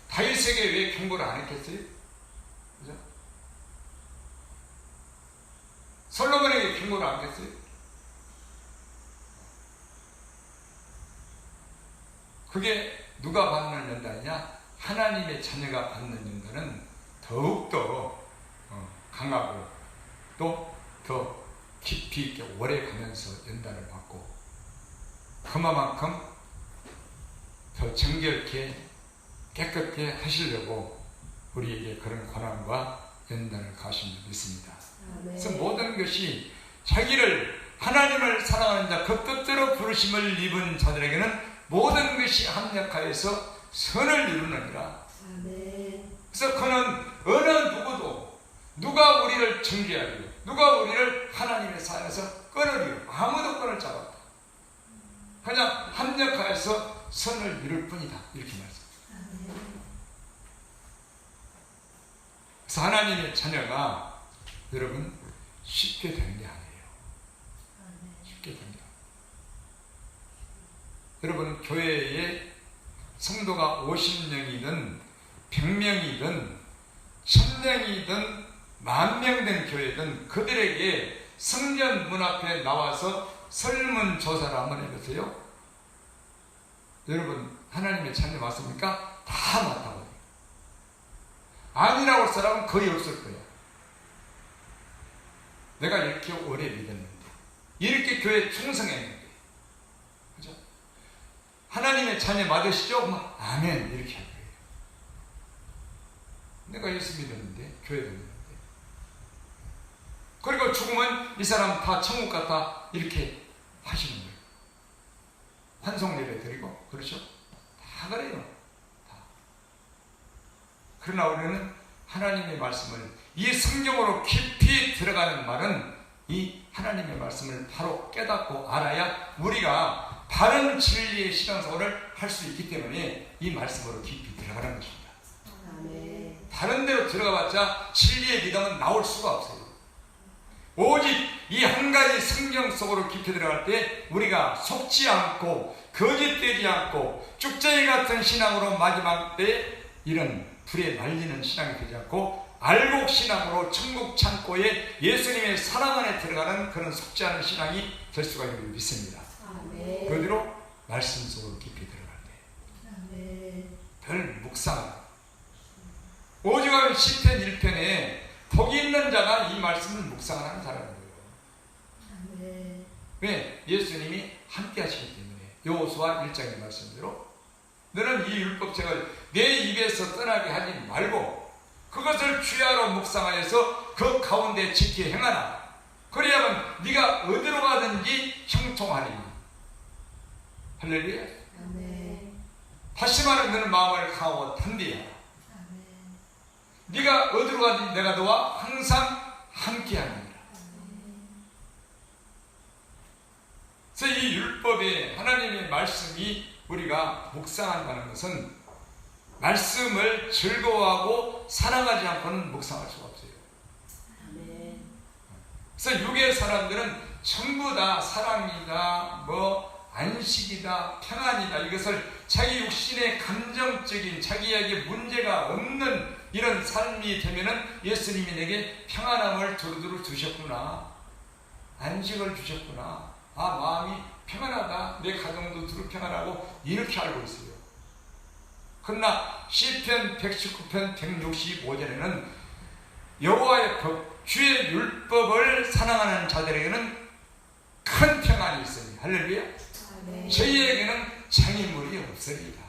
다윗에게 왜 경고를 안 했겠어요? 그죠? 솔로몬에게 경고를 안 했어요? 그게 누가 받는 연단이냐? 하나님의 자녀가 받는 연단은 더욱더 강하고 또 더 깊이 있게 오래 가면서 연단을 받고 그만큼 더 정결케 깨끗게 하시려고 우리에게 그런 고난과 연단을 가신 줄 믿습니다. 그래서 모든 것이 자기를 하나님을 사랑하는 자 그 뜻대로 부르심을 입은 자들에게는 모든 것이 합력하여서 선을 이루느니라. 그래서 그는 어느 누구도 누가 우리를 정죄하리요 누가 우리를 하나님의 사랑에서 끊으리요 아무도 끊을 자가 없다. 그냥 합력하여서 선을 이룰 뿐이다. 이렇게 말씀합니다. 그래서 하나님의 자녀가 여러분 쉽게 되는 게 아니에요. 쉽게 되는 게 아니에요. 여러분 교회에 성도가 50명이든 100명이든 1000명이든 10,000명 된 교회든 그들에게 성전 문 앞에 나와서 설문조사를 한번 해보세요. 여러분 하나님의 자녀 맞습니까? 다 맞다고. 아니라고 할 사람은 거의 없을 거예요. 내가 이렇게 오래 믿었는데 이렇게 교회에 충성했는데 그죠? 하나님의 자녀 맞으시죠? 아멘 이렇게 할 거예요. 내가 예수 믿었는데 교회 다녔는데 그리고 죽으면 이 사람 다 천국 갔다 이렇게 하시는 거예요. 환송 예배 드리고 그렇죠? 다 그래요. 다. 그러나 우리는 하나님의 말씀을 이 성경으로 깊이 들어가는 말은 이 하나님의 말씀을 바로 깨닫고 알아야 우리가 바른 진리의 신앙생활을 할 수 있기 때문에 이 말씀으로 깊이 들어가는 것입니다. 다른 데로 들어가봤자 진리의 믿음은 나올 수가 없어요. 오직 이 한 가지 성경 속으로 깊이 들어갈 때 우리가 속지 않고 거짓되지 않고 쭉쟁이 같은 신앙으로 마지막 때 이런 불에 말리는 신앙이 되지 않고 알곡 신앙으로 천국 창고에 예수님의 사랑 안에 들어가는 그런 속지 않은 신앙이 될 수가 있는 줄 믿습니다. 그대로 말씀 속으로 깊이 들어갈 때 별 묵상 오죽하면 시편 1편에 복이 있는 자가 이 말씀을 묵상하는 사람이에요. 왜? 예수님이 함께 하시기 때문에. 여호수아 1장의 말씀대로 너는 이 율법책을 내 입에서 떠나게 하지 말고 그것을 주야로 묵상하여서 그 가운데 지켜 행하라. 그래야만 네가 어디로 가든지 형통하리니. 할렐루야. 아멘. 다시 말하면 너는 마음을 강하고 단디하라. 아멘. 네가 어디로 가든지 내가 너와 항상 함께하느니라. 그래서 이 율법에 하나님의 말씀이 우리가 묵상한다는 것은 말씀을 즐거워하고 사랑하지 않고는 묵상할 수가 없어요. 아멘. 그래서 육의 사람들은 전부 다 사랑이다, 안식이다, 평안이다, 이것을 자기 육신의 감정적인 자기에게 문제가 없는 이런 삶이 되면은 예수님이 내게 평안함을 두루두루 주셨구나, 안식을 주셨구나, 마음이 평안하다, 내 가정도 두루 평안하고, 이렇게 알고 있어요. 그러나 시편 119편 165절에는 여호와의 법, 주의 율법을 사랑하는 자들에게는 큰 평안이 있으니. 할렐루야. 아멘. 저희에게는 장애물이 없으리이다.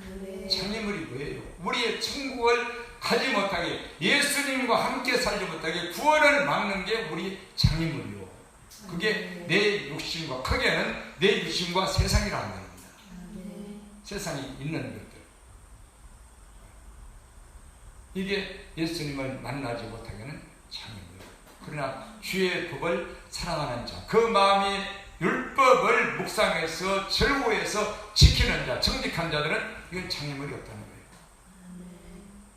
아멘. 장애물이 뭐예요? 우리의 천국을 가지 못하게, 예수님과 함께 살지 못하게 구원을 막는 게 우리 장애물이요. 그게 내 육신과, 크게는 내 육신과 세상이라는 겁니다. 아멘. 세상이 있는 것들. 이게 예수님을 만나지 못하게는 장애물. 그러나 주의 법을 사랑하는 자, 그 마음이 율법을 묵상해서 즐거워해서 지키는 자, 정직한 자들은 이건 장애물이 없다는 거예요.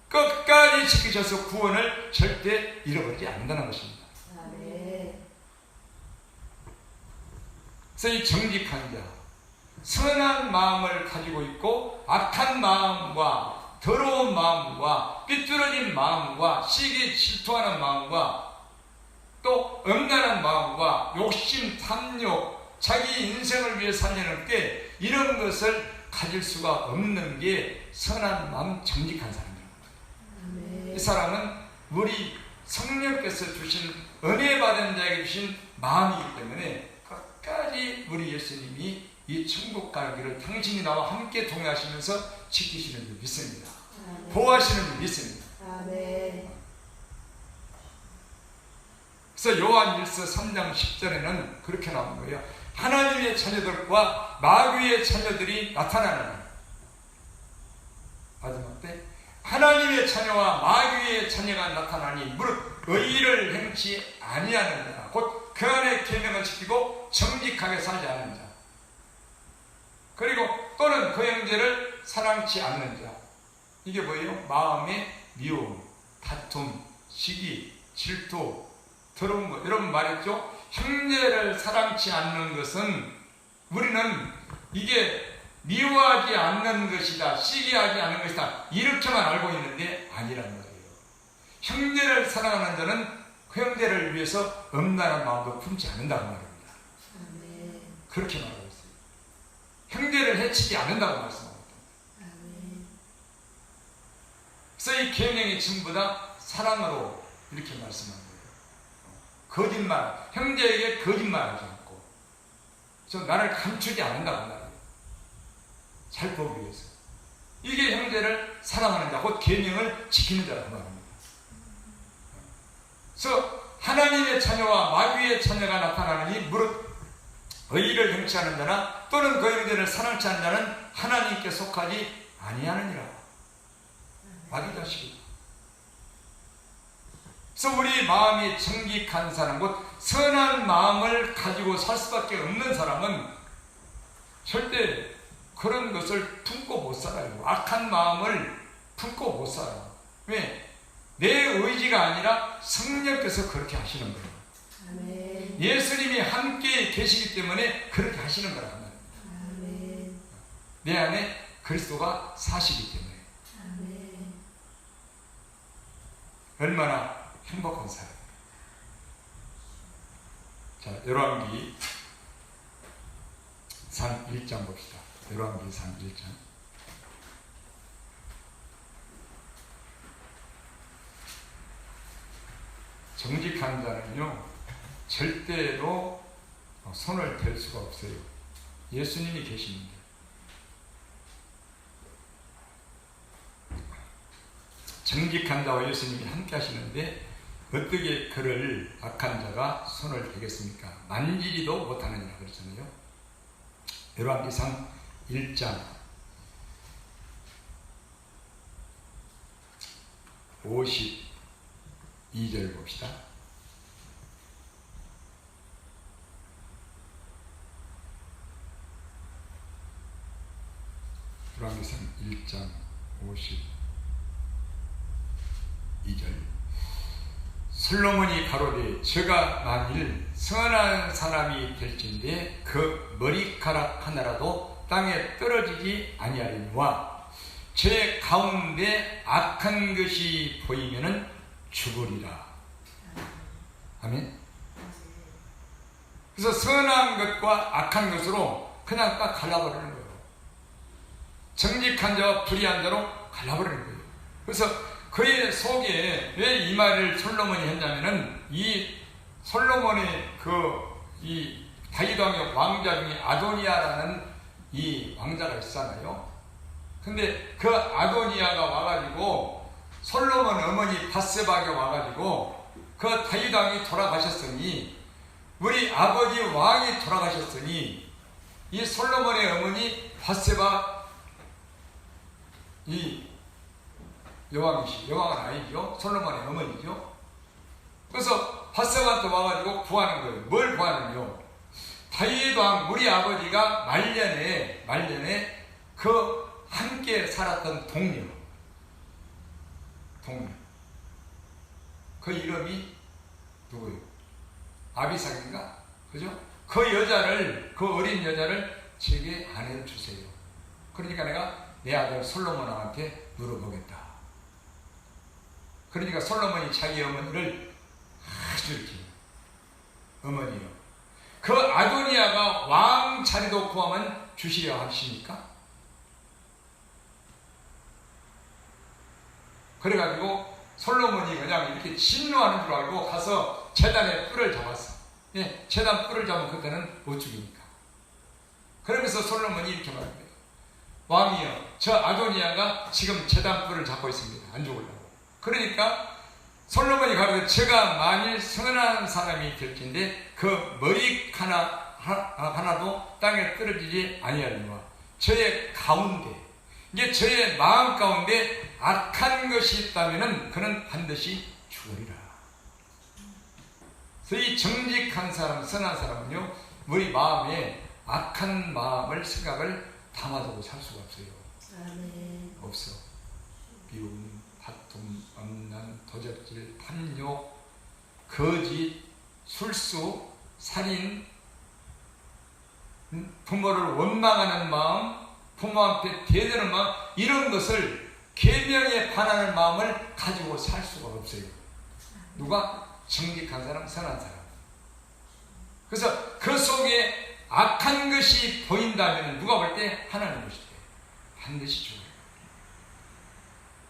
끝까지 지키셔서 구원을 절대 잃어버리지 않는다는 것입니다. 아멘. 그래서 이 정직한 자, 선한 마음을 가지고 있고 악한 마음과 더러운 마음과 삐뚤어진 마음과 시기 질투하는 마음과 또 음란한 마음과 욕심, 탐욕, 자기 인생을 위해 살려는 게, 이런 것을 가질 수가 없는 게 선한 마음, 정직한 사람입니다. 아멘. 이 사람은 우리 성령께서 주신, 은혜 받은 자에게 주신 마음이기 때문에 끝까지 우리 예수님이 이 천국 가기를 당신이 나와 함께 동행하시면서 지키시는 줄 믿습니다. 아멘. 보호하시는 줄 믿습니다. 아멘. 그래서 요한일서 3장 10절에는 그렇게 나온 거예요. 하나님의 자녀들과 마귀의 자녀들이 나타나는, 마지막 때 하나님의 자녀와 마귀의 자녀가 나타나니 무릇 의를 행치 아니하는 자, 곧 그 안에 계명을 지키고 정직하게 살지 않는 자, 그리고 또는 그 형제를 사랑치 않는 자. 이게 뭐예요? 마음의 미움, 다툼, 시기, 질투, 더러운 것. 여러분 말했죠? 형제를 사랑치 않는 것은 우리는 이게 미워하지 않는 것이다, 시기하지 않는 것이다, 이렇게만 알고 있는데 아니란 말이에요. 형제를 사랑하는 자는 그 형제를 위해서 음란한 마음도 품지 않는다고 말합니다. 아멘. 그렇게 말하고 있어요. 형제를 해치지 않는다고 말씀합니다. 아멘. 그래서 이 계명이 전부 다 사랑으로 이렇게 말씀합니다. 거짓말, 형제에게 거짓말하지 않고, 그래서 나를 감추지 않는다고 말이에요. 잘 보기 위해서. 이게 형제를 사랑하는 자, 곧 계명을 지키는 자라고 말합니다. 그래서 하나님의 자녀와 마귀의 자녀가 나타나느니 무릇 의를 행치하는 자나 또는 그 형제를 사랑치 않는 자는 하나님께 속하지 아니하느니라. 마귀 자식이다. 그래서 우리 마음이 정직한 사람, 곧 선한 마음을 가지고 살 수밖에 없는 사람은 절대 그런 것을 품고 못 살아요. 악한 마음을 품고 못 살아요. 왜? 내 의지가 아니라 성령께서 그렇게 하시는 거예요. 아멘. 예수님이 함께 계시기 때문에 그렇게 하시는 거란 말이에요. 아멘. 내 안에 그리스도가 사시기 때문에. 아멘. 얼마나 행복한 사람. 자, 열왕기 상 1장 봅시다. 열왕기 상 1장. 정직한 자는요, 절대로 손을 댈 수가 없어요. 예수님이 계시는데. 정직한 자와 예수님이 함께 하시는데 어떻게 그를 악한 자가 손을 대겠습니까? 만지지도 못하느니라 그랬잖아요. 열왕기상 1장 52절 봅시다. 열왕기상 1장 52절. 솔로몬이 가로되 저가 만일 선한 사람이 될진데 그 머리카락 하나라도 땅에 떨어지지 아니하리니와 제 가운데 악한 것이 보이면은 죽으리라. 아멘. 그래서 선한 것과 악한 것으로 그냥 딱 갈라버리는 거예요. 정직한 자와 불의한 자로 갈라버리는 거예요. 그래서 그의 속에 왜 이 말을 솔로몬이 했냐면은 이 솔로몬의 이 다윗 왕의 왕자 중에 아도니아라는 이 왕자가 있잖아요. 근데 그 아도니아가 와가지고 솔로몬 어머니 밧세바가 와가지고 그 다윗 왕이 돌아가셨으니 우리 아버지 왕이 돌아가셨으니 이 솔로몬의 어머니 밧세바 이 여왕은 아니죠. 솔로몬의 어머니죠. 그래서 밧세바한테 와가지고 구하는 거예요. 뭘 구하는요? 다윗 왕 우리 아버지가 말년에 그 함께 살았던 동료 그 이름이 누구예요? 아비삭인가? 그죠? 그 어린 여자를 제게 아내를 주세요. 그러니까 내가 내 아들 솔로몬한테 물어보겠다. 그러니까 솔로몬이 자기 어머니를 아주 이렇게 어머니요. 그 아도니아가 왕 자리도 구하면 주시려 하십니까? 그래가지고 솔로몬이 그냥 이렇게 진노하는 줄 알고 가서 제단에 뿔을 잡았어. 예, 제단 뿔을 잡으면 그때는 못 죽이니까. 그러면서 솔로몬이 이렇게 말한 거예요. 왕이여, 저 아도니아가 지금 제단 뿔을 잡고 있습니다. 안 죽으려고. 그러니까 솔로몬이 가로되 제가 만일 선한 사람이 될진데 그 머리 하나도 땅에 떨어지지 아니하리니와 저의 가운데 이게 저의 마음 가운데 악한 것이 있다면은 그는 반드시 죽으리라. 그래서 이 정직한 사람, 선한 사람은요, 우리 마음에 악한 마음을, 생각을 담아두고 살 수가 없어요. 아멘. 없어. 미움, 다툼, 엄난, 도적질, 탐욕, 거짓, 술수, 살인, 부모를 원망하는 마음, 부모한테 대드는 마음, 이런 것을 계명에 반하는 마음을 가지고 살 수가 없어요. 누가? 정직한 사람, 선한 사람. 그래서 그 속에 악한 것이 보인다면 누가 볼 때 하나님 것이 돼요. 반드시 죽어요.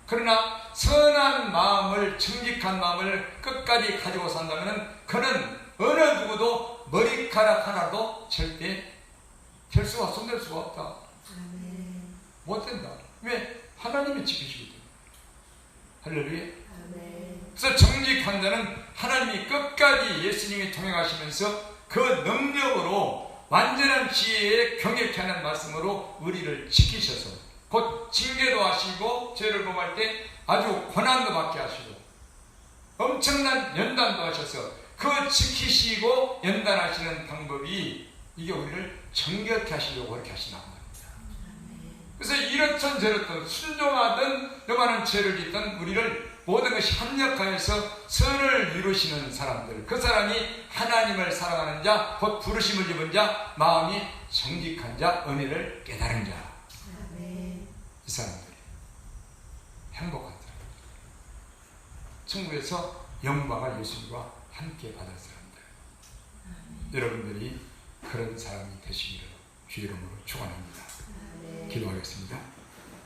그러나 선한 마음을, 정직한 마음을 끝까지 가지고 산다면 그는 어느 누구도 머리카락 하나도 절대 될 수가, 손댈 수가 없다. 아멘. 못 된다. 왜? 하나님이 지키시기 때문에. 할렐루야. 아멘. 그래서 정직한 자는 하나님이 끝까지 예수님이 통행하시면서 그 능력으로 완전한 지혜에 경외케 하는 말씀으로 우리를 지키셔서 곧 징계도 하시고 죄를 범할 때 아주 고난도 받게 하시고 엄청난 연단도 하셔서 그 지키시고 연단하시는 방법이 이게 우리를 정결케 하시려고 그렇게 하신다는 말입니다. 그래서 이렇든 저렇든 순종하든 요만한 죄를 짓든 우리를 모든 것이 합력하여서 선을 이루시는 사람들, 그 사람이 하나님을 사랑하는 자, 곧 부르심을 입은 자, 마음이 정직한 자, 은혜를 깨달은 자. 아멘. 이 사람들이 행복한 사람들, 천국에서 영광을 예수님과 함께 받을 사람들. 여러분들이 그런 사람이 되시기를 주의 이름으로 축원합니다. 기도하겠습니다.